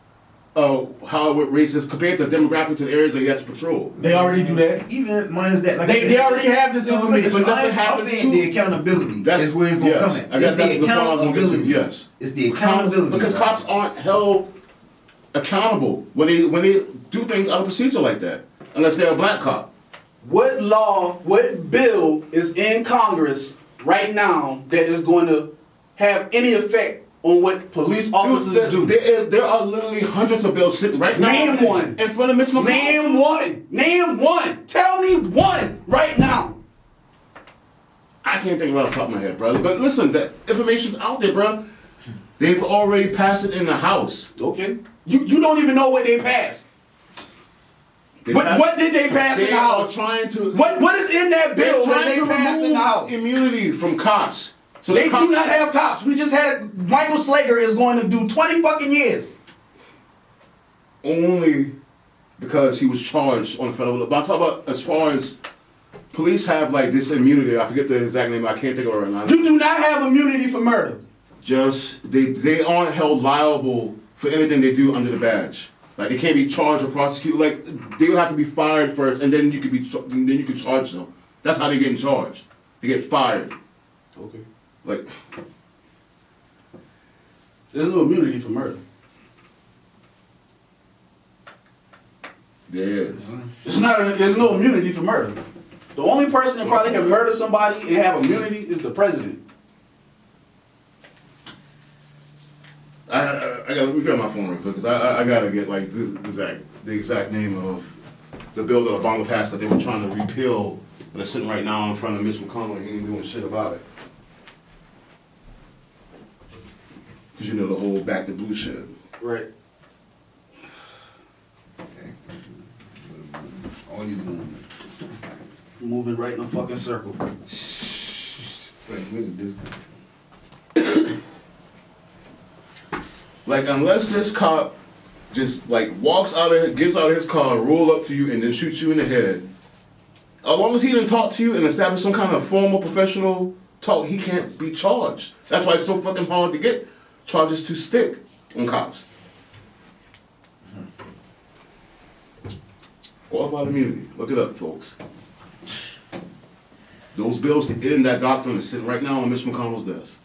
how it races compared to demographic to the areas that he has to patrol. They already do that. Even minus that, like I They said, already have this information. But nothing I'm happens saying to- the accountability is where it's gonna come in. I guess that's the part I'm gonna get to. accountability. Yes, It's the accountability. because cops aren't held accountable when they do things out of procedure like that, unless they're a black cop. What law, what bill is in Congress right now that is going to have any effect on what police officers do? There are literally hundreds of bills sitting right now. Name one. In front of Mitch McConnell. Name one. Name one. Tell me one right now. I can't think right off the top of my head, brother. But listen, that information's out there, bro. They've already passed it in the House. Okay. You don't even know what they passed. What did they pass in They the are House? trying to. What is in that They're bill that trying they to passed in the House? remove immunity from cops. So They the cops, do not have cops. We just had Michael Slater is going to do 20 fucking years. only because he was charged on a federal level. But I'm talking about as far as police have like this immunity. I forget the exact name. I can't think of it right now. You do not have immunity for murder. Just they aren't held liable for anything they do under the badge. Like they can't be charged or prosecuted. Like they would have to be fired first, and then you could charge them. That's how they get in charge. They get fired. Okay. Like There's no immunity for murder. there is. There's no immunity for murder. The only person that probably can murder somebody and have immunity is the president. I gotta grab my phone real quick because I gotta get like the exact name of the bill that Obama passed that they were trying to repeal, but it's sitting right now in front of Mitch McConnell and he ain't doing shit about it. Cause you know the whole back to blue shit. Right. All these movements. Moving right in a fucking circle. It's like, where did this come from? Like unless this cop just like walks out of gets out of his car, roll up to you and then shoots you in the head. As long as he didn't talk to you and establish some kind of formal professional talk, he can't be charged. That's why it's so fucking hard to get charges to stick on cops. Qualified immunity. Look it up, folks. Those bills to end that doctrine is sitting right now on Mitch McConnell's desk.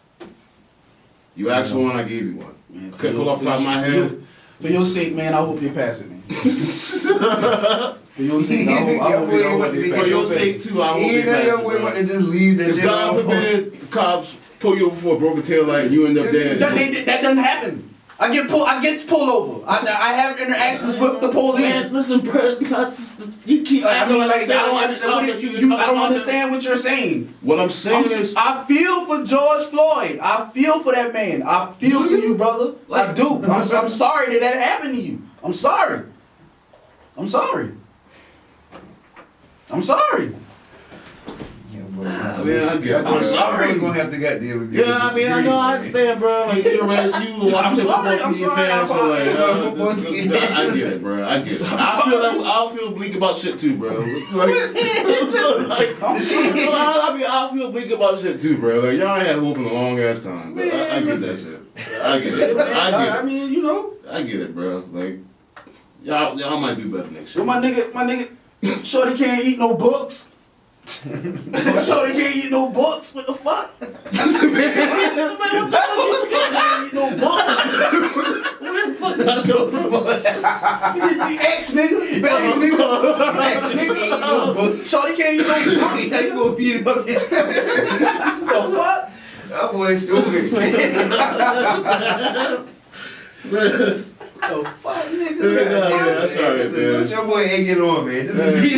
You asked for one, I gave you one. Man, I couldn't pull off the top of my head. For your sake, man, I hope you pass it, man. For your sake, I hope you For your sake too, I hope He you ain't pass never it, way bro. about to just leave that If shit God alone. forbid the cops pull you over for a broken tail light and you end up dead. That doesn't happen. I get pulled over. I have interactions with the police. Man, listen, bro, it's not just, you keep I acting mean, like like, I I don't understand what you're saying. What I'm saying is, I feel for George Floyd. I feel for that man. I feel for you, brother. I do. I'm sorry that happened to you. I'm sorry. I'm sorry. Yeah, bro. I get it. I'm sorry. We're gonna have to goddamn with yeah, I mean, I know, I understand, bro. Like, you're right, you watch I'm sorry, football team I'm sorry, fans, so like, football team fans. I get it, bro. I get it. I'll feel bleak about shit too, bro. Like, I'll feel bleak about shit too, bro. Like, y'all ain't had hope in a long ass time, but I get that shit. I get it. I mean, you know. I get it, bro. Like, y'all might do better next year. But my nigga, Shorty can't eat no books. Shorty can't eat no books. What the fuck? Shorty can't eat no books. The ex nigga, belly nigga, ex nigga ain't no books. Shorty can't eat no books. Nigga. The fuck? That boy stupid. Oh, fuck, nigga. That's all right, man. Your boy ain't get on, man. Disagree.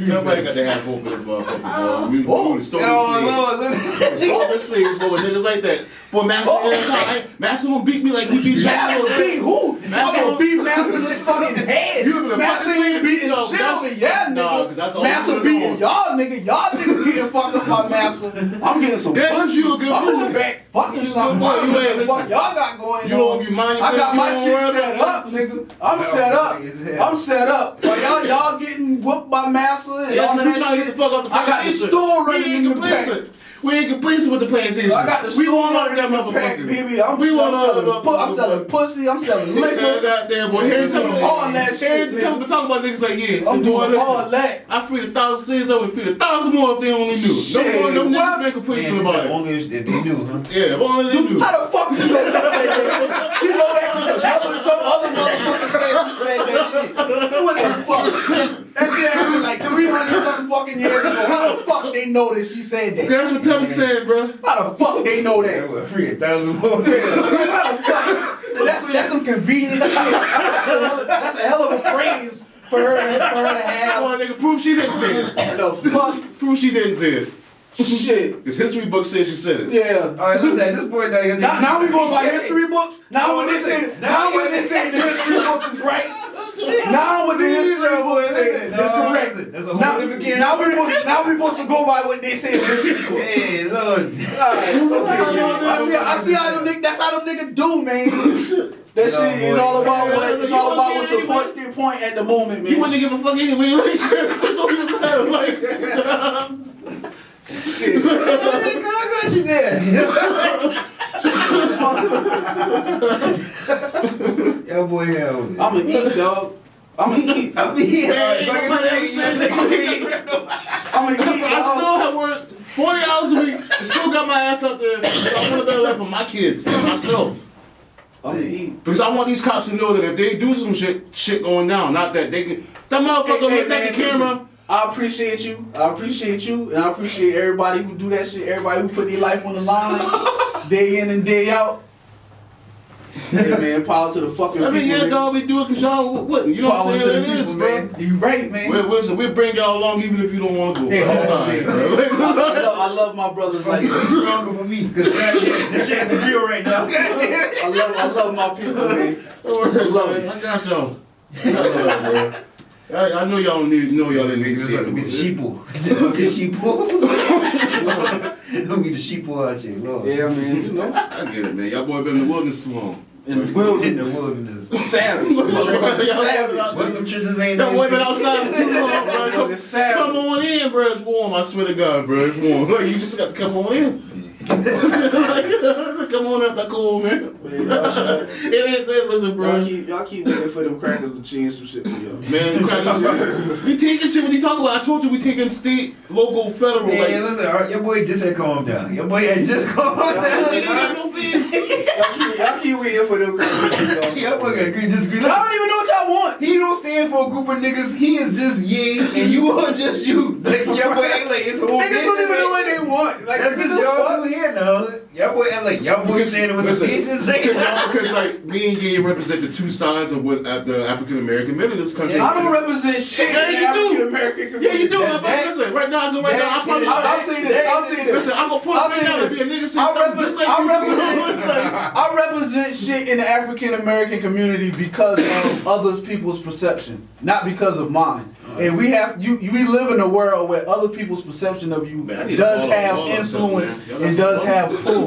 Somebody got to have hope for this motherfucker, boy. We would have stolen Lord, slaves. Stolen slaves, boy, with niggas like that. Boy, Master don't beat me like he beat Master beat who? Master gonna beat Master's fucking head. You been a Master ain't beating shit over yeah, nigga. Master beating y'all, nigga. Y'all niggas getting fucked up by Master. I'm getting some pussy. I'm in the back fucking something. What the fuck y'all got going on? You don't be minding. I got my shit set up, nigga. I'm set up. I'm set up. While y'all getting whooped by Master and all that shit. I got the store running in the back. We ain't complacent with the plantation. I got the we store want all running that in the back, motherfucker. baby. I'm selling pussy. I'm selling liquor. Goddamn boy, here all that shit. Talk about niggas like yeah. I'm doing all that. I freed 1,000 slaves. I would free 1,000 more if they only knew. Shit, no niggas been complacent about it. Only if they knew, huh? Yeah, if only they knew. How the fuck you know that? You know that because some other motherfucker said that shit. What the fuck? That shit happened like 300 something fucking years ago. How the fuck they know that she said that? That's what Tubby said, bro. How the fuck they know that? We're free 1,000 more. How the fuck? That's some convenient shit. That's a hell of a phrase for her to have. Come on, nigga, prove she didn't say it. The fuck? Prove she didn't say it. Shit. Because history book says she said it. Yeah. Alright, listen, this boy Now we going by history books? Now when they say the history books is right? Now what the history books say is correct. That's a whole different kid. Now we supposed to go by what they say in the history books. Hey, Lord. I see how them niggas, that's how them niggas do, man. That shit is all about what supports their point at the moment, man. You wouldn't give a fuck anyway. Like, shit, it don't even matter. Like, Shit. I got you there. Yo, boy, hell. I'ma eat, dog. I'ma eat. I'll be here. I'ma eat, I dog. still have worked 40 hours a week and still got my ass up there. So I want a better life for my kids and myself. I'ma eat. Because I want these cops to know that if they do some shit going down, not that they can. That motherfucker look at the camera. I appreciate you, and I appreciate everybody who do that shit, everybody who put their life on the line, day in and day out. Hey man, power to the fucking I mean, people. yeah, dog, we do it because y'all wouldn't. You know Power what I'm to the saying? It people, is, man. bro. You right, man. Listen, we'll bring y'all along even if you don't want to go. Hey, That's hold on, fine, man. bro. I love my brothers like Be this. stronger for me, because this shit is real right now. I love my people, man. I got y'all. I know y'all didn't need to see It'll be the it. sheeple. It'll be the sheeple. It'll be the sheeple out here, Lord. Yeah, man. You know, I get it, man. Y'all boy been in the wilderness too long. in the In wilderness, the wilderness. savage. Savage. But them churches ain't That no boy been outside for too long, bro. It's savage. Come on in, bro. It's warm. I swear to God, bro. It's warm. Like, you just got to come on in. Come on up, that cool, man. It ain't that, listen, bro. Y'all keep waiting for them crackers to change some shit for y'all. Man, we taking shit. What you talking about? I told you we taking state, local, federal. Man, like, listen, your boy just had calmed down. Your boy had just calmed down. Y'all keep waiting for them crackers. Your boy got agree, disagree. I don't even know what y'all want. He don't stand for a group of niggas. He is just yay, and you are just you. Like, your boy ain't like, it's a whole Niggas don't even know what they want. Like, that's just y'all two here now. Y'all boy act like y'all boy standing with some bitches. Because like me and Ye represent the two sides of what the African American men in this country. I don't represent shit. Yeah, you do. African American community. Yeah, you do. Listen, right now, I promise you. I'll say this. Listen, I'm gonna put I'll it say down this. and be a nigga say something just like I represent shit in the African American community because of others people's perception, not because of mine. And we live in a world where other people's perception of you does have influence and does have pull.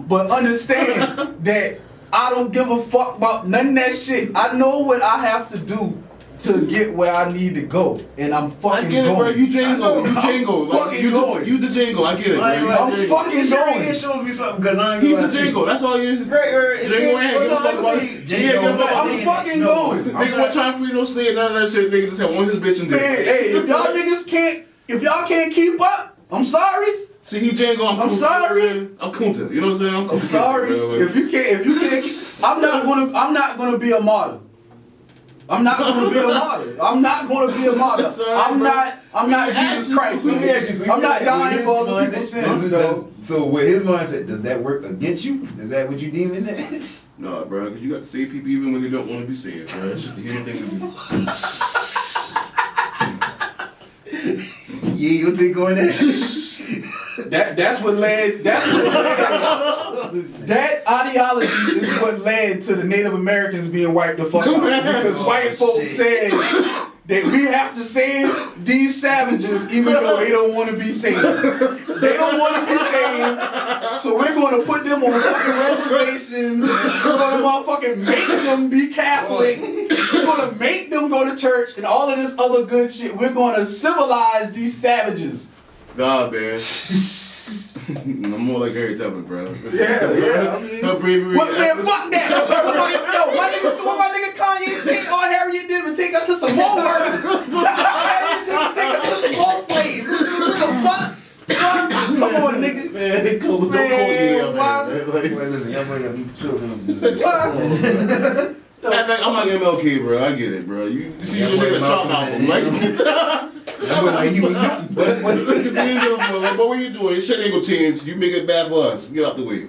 But understand that I don't give a fuck about none of that shit. I know what I have to do to get where I need to go, and I'm fucking I get it, going. bro. You Django. Like, you the Django. I get it, bro. I'm fucking going. It shows me something because I ain't He's the Django. That's all he is. Django ain't give a fuck about it. I'm fucking going. Nigga wasn't trying to free no slave, none of that shit. Nigga just had one his bitch and did. Hey, if y'all niggas can't keep up, I'm sorry. See, he Django. I'm sorry. I'm Kunta. You know what I'm saying? I'm sorry. If you can't, I'm not gonna be a model. I'm not gonna be a martyr. I'm not gonna be a martyr. Sorry, I'm bro. not Jesus Christ. Let me ask you, so I'm not with dying his for other mindset, people's sins, though. So with his mindset, does that work against you? Is that what you deeming that? No, bro, because you got to save people even when they don't want to be saved, bro. It's just the human thing to do. Yeah, your take on that? That's what led. That ideology is what led to the Native Americans being wiped the fuck out because white folks said that we have to save these savages even though they don't want to be saved. They don't want to be saved, so we're going to put them on fucking reservations. We're going to motherfucking make them be Catholic. We're going to make them go to church and all of this other good shit. We're going to civilize these savages. Nah, man. I'm more like Harry Tubman, bro. Yeah. I mean, her bravery. what, man, fuck that. Yo, my nigga Kanye said all Harriet did was take us to some more workers. Harriet did was take us to some more slaves. What the fuck? Come on, nigga. Man, don't call me up, man. Like, Well, listen, y'all bring up these children. I'm like MLK, bro. I get it, bro. You see, you make a song album, like. Like he was But what you give a fuck? Like, what you doing? Shit ain't gonna change. You make it bad for us. Get out the way.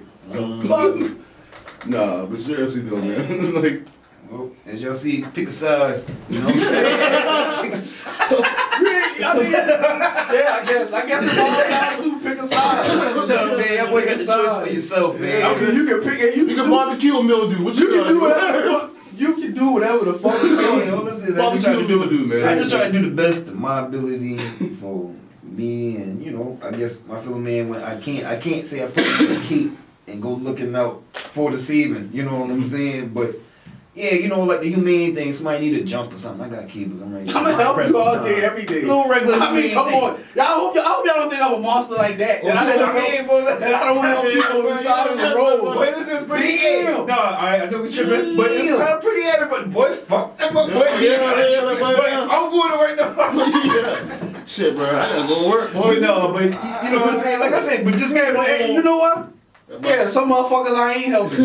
Nah, but seriously though, man. Like, well, as y'all see, pick a side. You know what I'm saying? Pick a side. I mean, yeah, I guess it's all down to pick a side. No, man, that boy got the choice for yourself, man. I mean, you can pick it. you can barbecue a mildew. What you You can do gonna whatever the fuck. You can do whatever the fuck you Hey, want. all this is, I just Barbecue try to a do mildew, man. I just try to do the best of my ability for me, and you know, I guess my fellow man. When I can't say I put on the cape and go looking out for the saving. You know what I'm saying? But yeah, you know, like the humane thing. Somebody need a jump or something. I got cables. I'm ready. I'm gonna help you all day, every day. No regular. I mean, come on. I hope y'all don't think I'm a monster like that. That I don't help people on the side of the road. Boy, this is pretty heavy. No, I know we tripping, but it's kind of pretty heavy. But boy, fuck that, boy. Yeah, like, But I'm going to work now. Yeah. Shit, bro. I gotta go to work, boy. But no, but you know what I'm saying? Like I said, but just man, Hey, you know what? Yeah, some motherfuckers I ain't helping.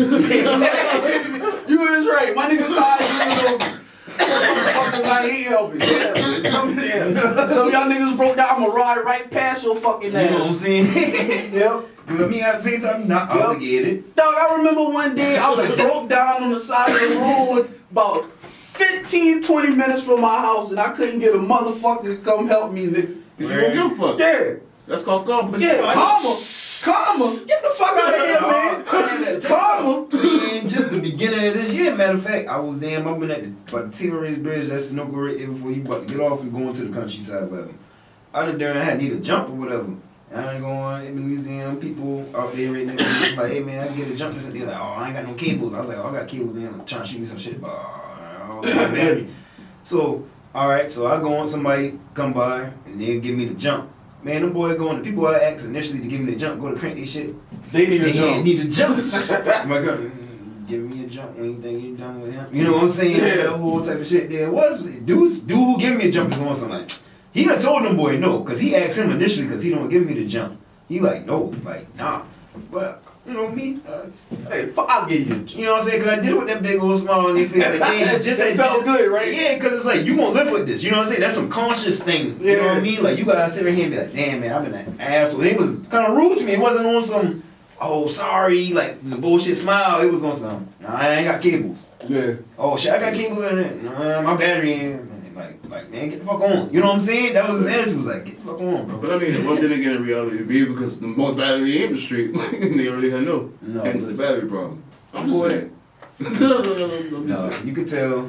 You is right. My nigga Kyle, some motherfuckers I ain't helping. Yeah. Some of y'all niggas broke down. I'ma ride right past your fucking ass. You know what I'm saying? Yep. Because I mean, at the same time, not obligated. Dog, I remember one day I was broke down on the side of the road about 15, 20 minutes from my house and I couldn't get a motherfucker to come help me, nigga. You don't give a fuck. Yeah. That's called karma. Yeah, karma. Get the fuck out of here, man. Karma. Man, just the beginning of this year, matter of fact, I've been at the T-Race Bridge, that's Snooker right there before you about to get off and go into the countryside, whatever. I done there and I had need a jump or whatever. And I done going, even these damn people out there right next to me, like, hey man, I can get a jump. And they're like, oh, I ain't got no cables. I was like, oh, I got cables there, trying to shoot me some shit, but battery. So, alright, so I go on, somebody come by and they give me the jump. Man, them boys going, the people I asked initially to give me the jump, go to crank their shit. They need a jump. Need a jump. My God, give me a jump when you think you're done with him. You know what I'm saying? Yeah. That whole type of shit there. Dude who give me a jump is on something like, he done told them boy no, because he asked him initially because he don't give me the jump. He like, no, like, nah. But, you know me, Hey, fuck, I'll give you a jump. you know what I'm saying? Because I did it with that big old smile on their face. Like, yeah, It felt good, right? Yeah, because it's like, you gonna live with this. You know what I'm saying? That's some conscious thing. You know what I mean? Like, you gotta sit here and be like, damn, man, I've been an asshole. It was kind of rude to me. It wasn't on some, oh, sorry, like, the bullshit smile. It was on some, nah, I ain't got cables. Yeah. Oh, shit, I got cables in it. Nah, my battery in. Like, man, get the fuck on. You know what I'm saying? That was his attitude. Was like, get the fuck on, bro. But I mean, one thing again in reality would be because the more battery in the street, they already had no. Hence the battery problem. I'm just saying. No, you could tell.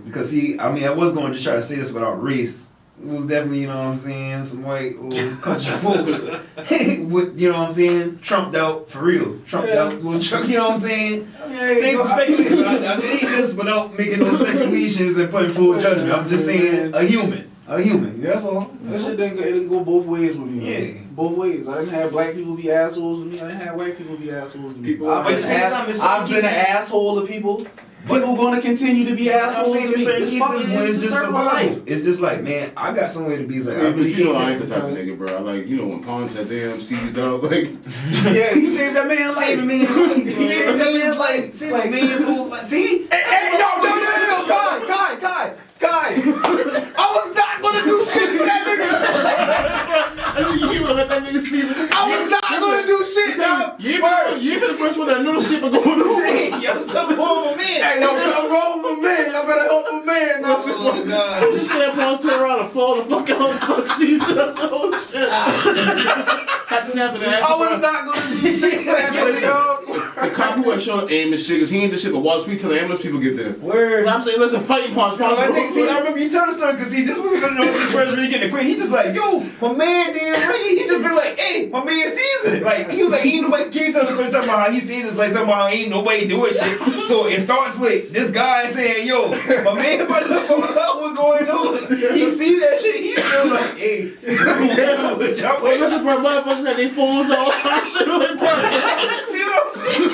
Because see, I mean, I was going to try to say this without race. It was definitely, you know what I'm saying, some white old country folks with, you know what I'm saying, trumped out for real. Trumped out, little truck, you know what I'm saying? Things to speculate. I'm saying this without making no speculations and putting full judgment. I'm just saying a human. That's all. That shit didn't go both ways with me. Yeah. Man. Both ways. I didn't have black people be assholes to me. I didn't have white people be assholes to me. People I've are- been, But at the same time, in some I've been an cases- asshole to people. People gonna continue to be assholes to me. in certain It's cases fucking- when it's the just circle of survival. life. It's just like, man, I got somewhere to be. It's like, I But really you know, can't I ain't the take type of time. nigga, bro. I like, you know, when Pons had damn seized out, like, Yeah, you saved that man life. Save a man's life. Save a man's life. Save a man's whole life. See? Hey, yo, Kai, I was not gonna do shit for that nigga. I knew you were gonna let that nigga see me. I was not gonna do shit, dog. You ain't the first one that knew the shit was going on. Yo, something wrong with me. Hey, yo, something wrong with my man. Y'all better help my man. Oh, God. So the shit pawns turn around and fall the fuck out and start seizing us. Oh shit. Had to snap in the ass. I was not gonna do shit for that nigga, dog. The cop who had shown up aim and shit, cause he ain't the shit, but Wall Street till the ambulance people get there. Word. But I'm saying, listen, fighting pawns. I think, see, I remember you telling the story because see, this was gonna know if this was really getting quick. He just like, yo, my man did Ray. He just been like, hey, my man sees it. Like he was like, ain't nobody. Can you tell the story talking about how he sees this? Like talking about how ain't nobody doing shit. So it starts with this guy saying, yo, my man about to find out what's going on. He see that shit. He's still like, hey, Wait, listen, bro, motherfuckers had their phones all time shit like that. see what I'm saying?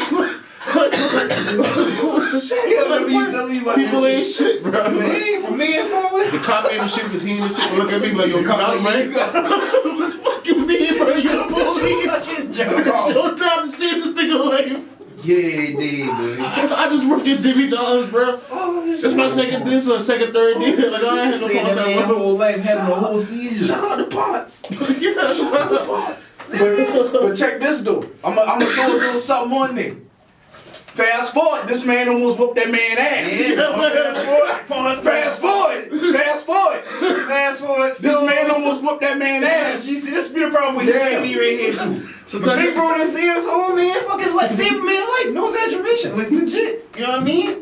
People ain't shit, bro. I said, hey, my man falling. The cop ain't shit because he ain't the shit. But look at me like, yo, you got him, right? What the fuck you mean, bro? You the police. Your job to save this nigga life. Yeah, dude, man. I just worked at Jimmy John's, bro. This my second, third day. Like, I ain't had no Saying that man problem. whole life having a whole seizure. Shout out to Potts. Yeah, Shout out to Potts. But check this though. I'm gonna throw a little something on there. Fast forward, this man almost whooped that man ass. Fast forward. This man almost whooped that man ass. You see, this be the problem with me right here too. But big bro didn't see us whole man fucking like save a man's life, no exaggeration, like legit. You know what I mean?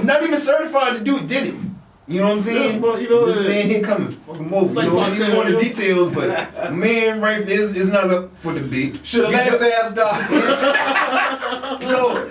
Not even certified to do it, did it? You know what I'm saying? Yeah, but you know, this man here coming, fucking over. like You know, I Bob don't even said, want the you know? details, but man right there is not up for debate. Should've let his ass die. No.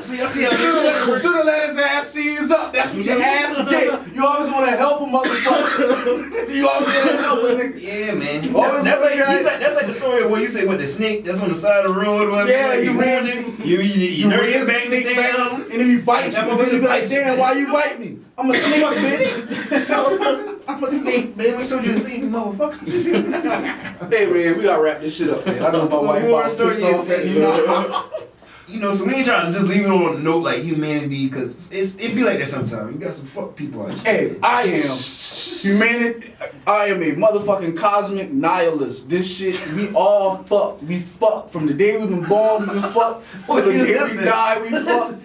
See, I see how Should've let his ass seize up. That's what your ass get. You always wanna help a motherfucker. You always wanna help a nigga. Yeah, man. Always That's look at- like the story of where you say what the snake that's on the side of the road, whatever. Yeah, like, you ran ran- it, you nurse raise it the back snake down. and then you bite That you. motherfucker You be like, bite you. damn, why you bite me? I'm a snake, bitch. I'm a snake, Man, we bitch. told you to see me, motherfucker. Hey man, we gotta wrap this shit up, man. I know my So wife moral about story pissed off is that, at you you. know, you know, so we ain't trying to just leave it on a note like humanity, cause it be like that sometimes. You got some fuck people out here. Hey, I am humanity. I am a motherfucking cosmic nihilist. This shit, we all fuck. We fuck from the day we been born. We fuck till the day we die. We fuck.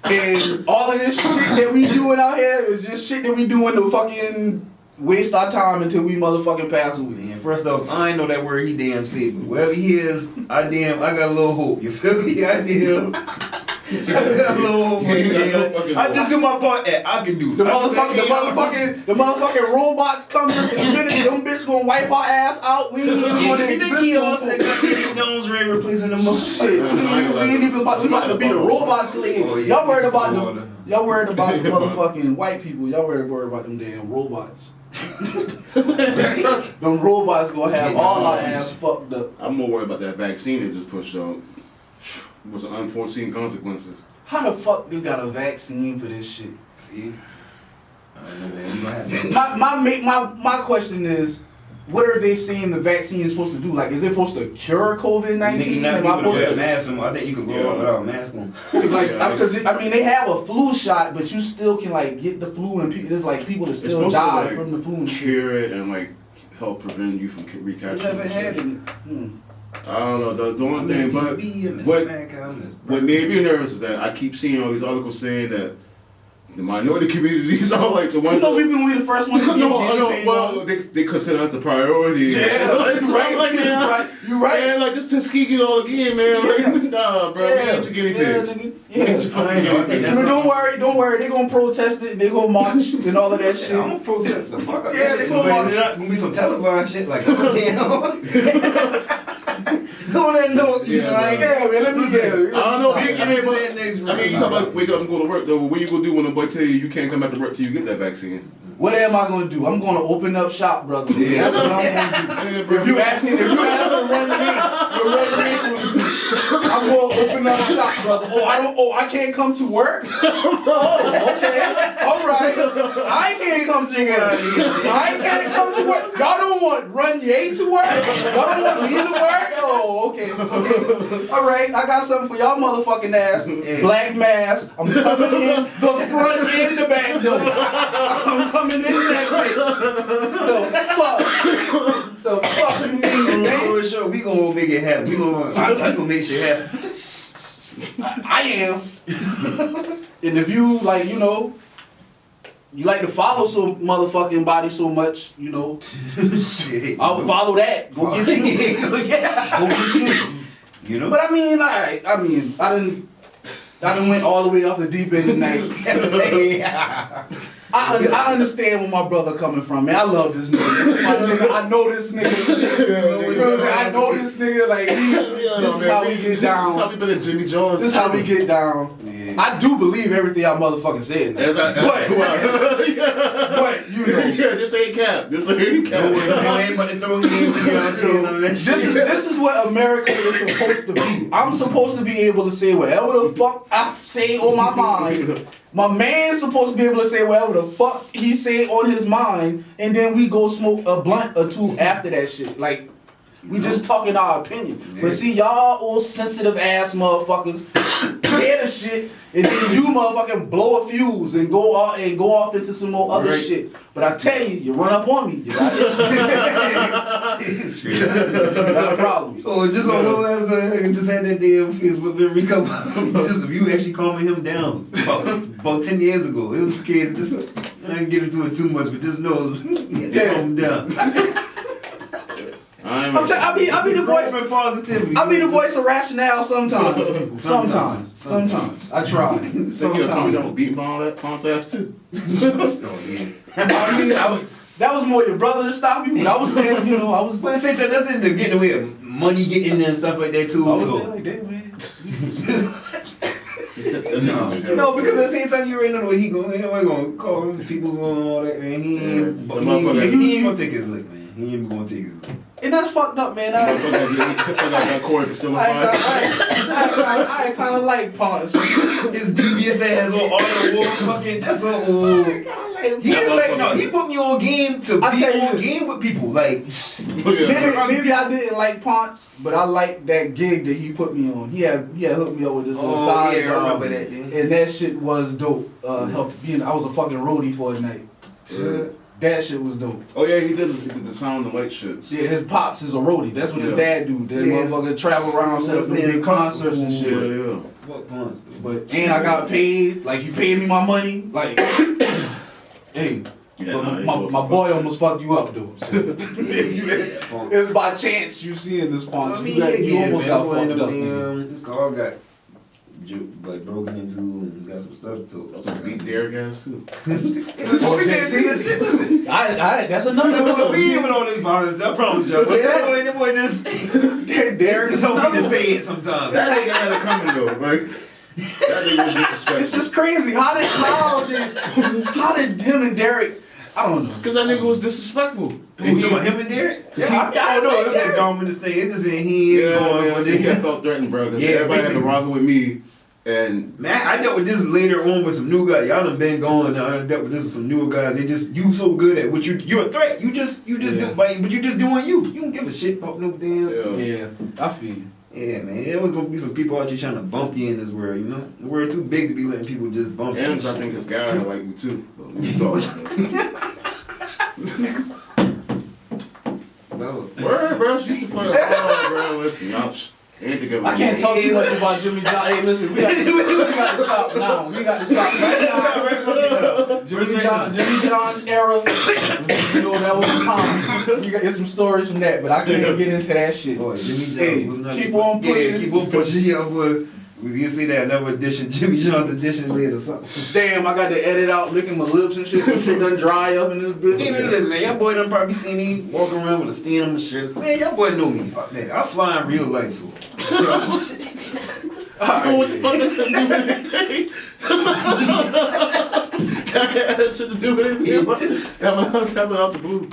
And all of this shit that we doing out here is just shit that we doing to fucking waste our time until we motherfucking pass away. Man, first off, I ain't know that word he damn said, but wherever he is, I got a little hope. You feel me? I got a little hope for you, man. I just do my part that I can do. The motherfucking robots coming in a minute. Them bitch gonna wipe our ass out. We ain't even You gonna see the exist. kiosk that got the McDonald's ready replacing the most. Shit, see, we ain't even about to be the robot slave. Oh, yeah, Y'all worried just about water. y'all worried about the motherfucking white people. Y'all worried about them damn robots. Them robots gonna have all our ass fucked up. I'm more worried about that vaccine they just pushed out. With some unforeseen consequences. How the fuck you got a vaccine for this shit? See? I don't know, man. We gonna have My question is, what are they saying the vaccine is supposed to do? Like, is it supposed to cure COVID-19? not Am I people to supposed wear a to? mask on. I think you can go out without a mask on. Because I mean they have a flu shot, but you still can like get the flu and there's like people that It's still supposed die to like from the flu and shit. cure it and like help prevent you from You recapturing never it. had it. I don't know. The only thing, but what? what made me nervous is that I keep seeing all these articles saying that the minority communities are like the ones. You know we been the first ones to get No, anything well, on. they consider us the priority. Yeah, like, you right, like, you right. Man, like this Tuskegee all again, man. Like, nah, bro, we ain't your guinea pigs. Don't worry. They gonna protest it. They gonna march and all of that shit. I'm gonna protest the fuck out of Yeah, that they shit. gonna march. There's gonna be some televised shit like, oh, no, you know, like, Yeah, man, let me get it. I don't know. I mean, you talk about wake up and go to work though. What you gonna do when the boy tell you can't come back to work till you get that vaccine? What am I gonna do? I'm gonna open up shop, brother. Yeah. That's what I'm gonna do. If you ask me to run the game, I'm gonna open another shot, brother. I can't come to work? Oh, okay. All right. I can't come to work. I can't come to work. Y'all don't want Run Ye to work? Y'all don't want me to work? Oh, okay. All right. I got something for y'all motherfucking ass. Black mask. I'm coming in the front and the back door. I'm coming in that bitch. The fuck you mean, man? For sure, we gonna make it happen. I'm gonna make shit happen. I am. And if you like, you know, you like to follow some motherfucking body so much, you know, Shit. I would follow that. Go get you. Yeah. Go get you. You know? But I mean, I done went all the way off the deep end tonight. I understand where my brother coming from, man. I love this nigga. This my nigga. I know this nigga. I know this nigga. Like, this is how we get down. This is how we been at Jimmy Jones. This is how we get down. Yeah. I do believe everything y'all motherfucking said. Now. But you know, yeah, this ain't cap. This ain't cap. No way, ain't about to throw me in the this is what America is supposed to be. I'm supposed to be able to say whatever the fuck I say on my mind. My man's supposed to be able to say whatever the fuck he say on his mind, and then we go smoke a blunt or two after that shit. Like, we just talking our opinion. Yeah. But see, y'all old sensitive ass motherfuckers hear the shit, and then you motherfucking blow a fuse and go off into some more other Right. shit. But I tell you, you run up on me, you got a problem. Oh, just on one last nigga just had that damn Facebook recover. Just if you actually calming him down about 10 years ago. It was crazy. Just I didn't get into it too much, but just know you had to calm him down. I be the voice. Positivity. I be the voice of rationale sometimes. Sometimes. I try. Sometimes. You Sometimes. don't beat Pond's ass too. Oh, yeah. I mean, that was more your brother to stop you. But I was there, you know. I was But at the same time, that's in the getting away of money getting in there and stuff like that too. there So like that, man. you know, because at the same time you already know the way he going. Ain't nobody gonna call him people's on all that, man. He ain't gonna take his lick, man. He ain't gonna take his lick. And that's fucked up, man. I kind of like Pons. His devious ass on all the war fucking. That's so old. He is like no. He put me on game to I be tell you on this. game with people. Like Maybe I didn't like Ponce, but I liked that gig that he put me on. He had hooked me up with this little side yeah, I job, remember that. Then. and that shit was dope. Helped me. I was a fucking roadie for a night. That shit was dope. Oh yeah, he did the sound and light shits. Yeah, his pops is a roadie. That's what his Yeah. dad do. That motherfucker travel around, set up them big concerts and shit. Yeah. Fuck Pons. But and I got paid. Like he paid me my money. Like, hey. Yeah, But nah, he my was boy fucked. almost fucked you up though. So. It's by chance you seeing this sponsor. You almost got fucked up. His car got like broken into and got some stuff to it. Also beat their guys too. That's another one. We even on this violence, I promise y'all. But that boy just Derek's told me to say it sometimes. That nigga had it coming though, like that nigga was disrespectful. It's just crazy. How did him and Derek? I don't know. Cause that nigga was disrespectful. Who, you talking about him and Derek? I don't know. It was that dominant thing. It's just in he ain't going. I think I felt threatened, bro. Cause everybody had been rocking with me, and man, I dealt with this later on with some new guys. Y'all done been going. I done dealt with this with some newer guys. They just you so good at what you're a threat. You just do, but you just doing you. You don't give a shit about no damn. Yeah, I feel you. Yeah, man. There was gonna be some people out here trying to bump you in this world. You know, the world too big to be letting people just bump you. and I think his guy had like me too. But we thought. No. Word, bro. She used to play. Oh, bro. Listen, anything I can't talk too much about Jimmy John. Hey, listen, we got to stop now. We got to stop right now. Jimmy John's era. You know that was a time. You got some stories from that, but I can't get into that shit. Boy, Jimmy John's Hey, was nothing. keep on pushing. Yeah, keep on pushing. Yeah, boy. We can see that another edition, Jimmy John's edition later or something. Damn, I got to edit out licking my lips and shit. My shit done dry up in this bitch. Even this, man, your boy done probably seen me walking around with a stain on my shirt. Man, your boy know me. Fuck that. I fly in real life, so. What the fuck does that do with anything? That shit to do with anything? Coming out the blue.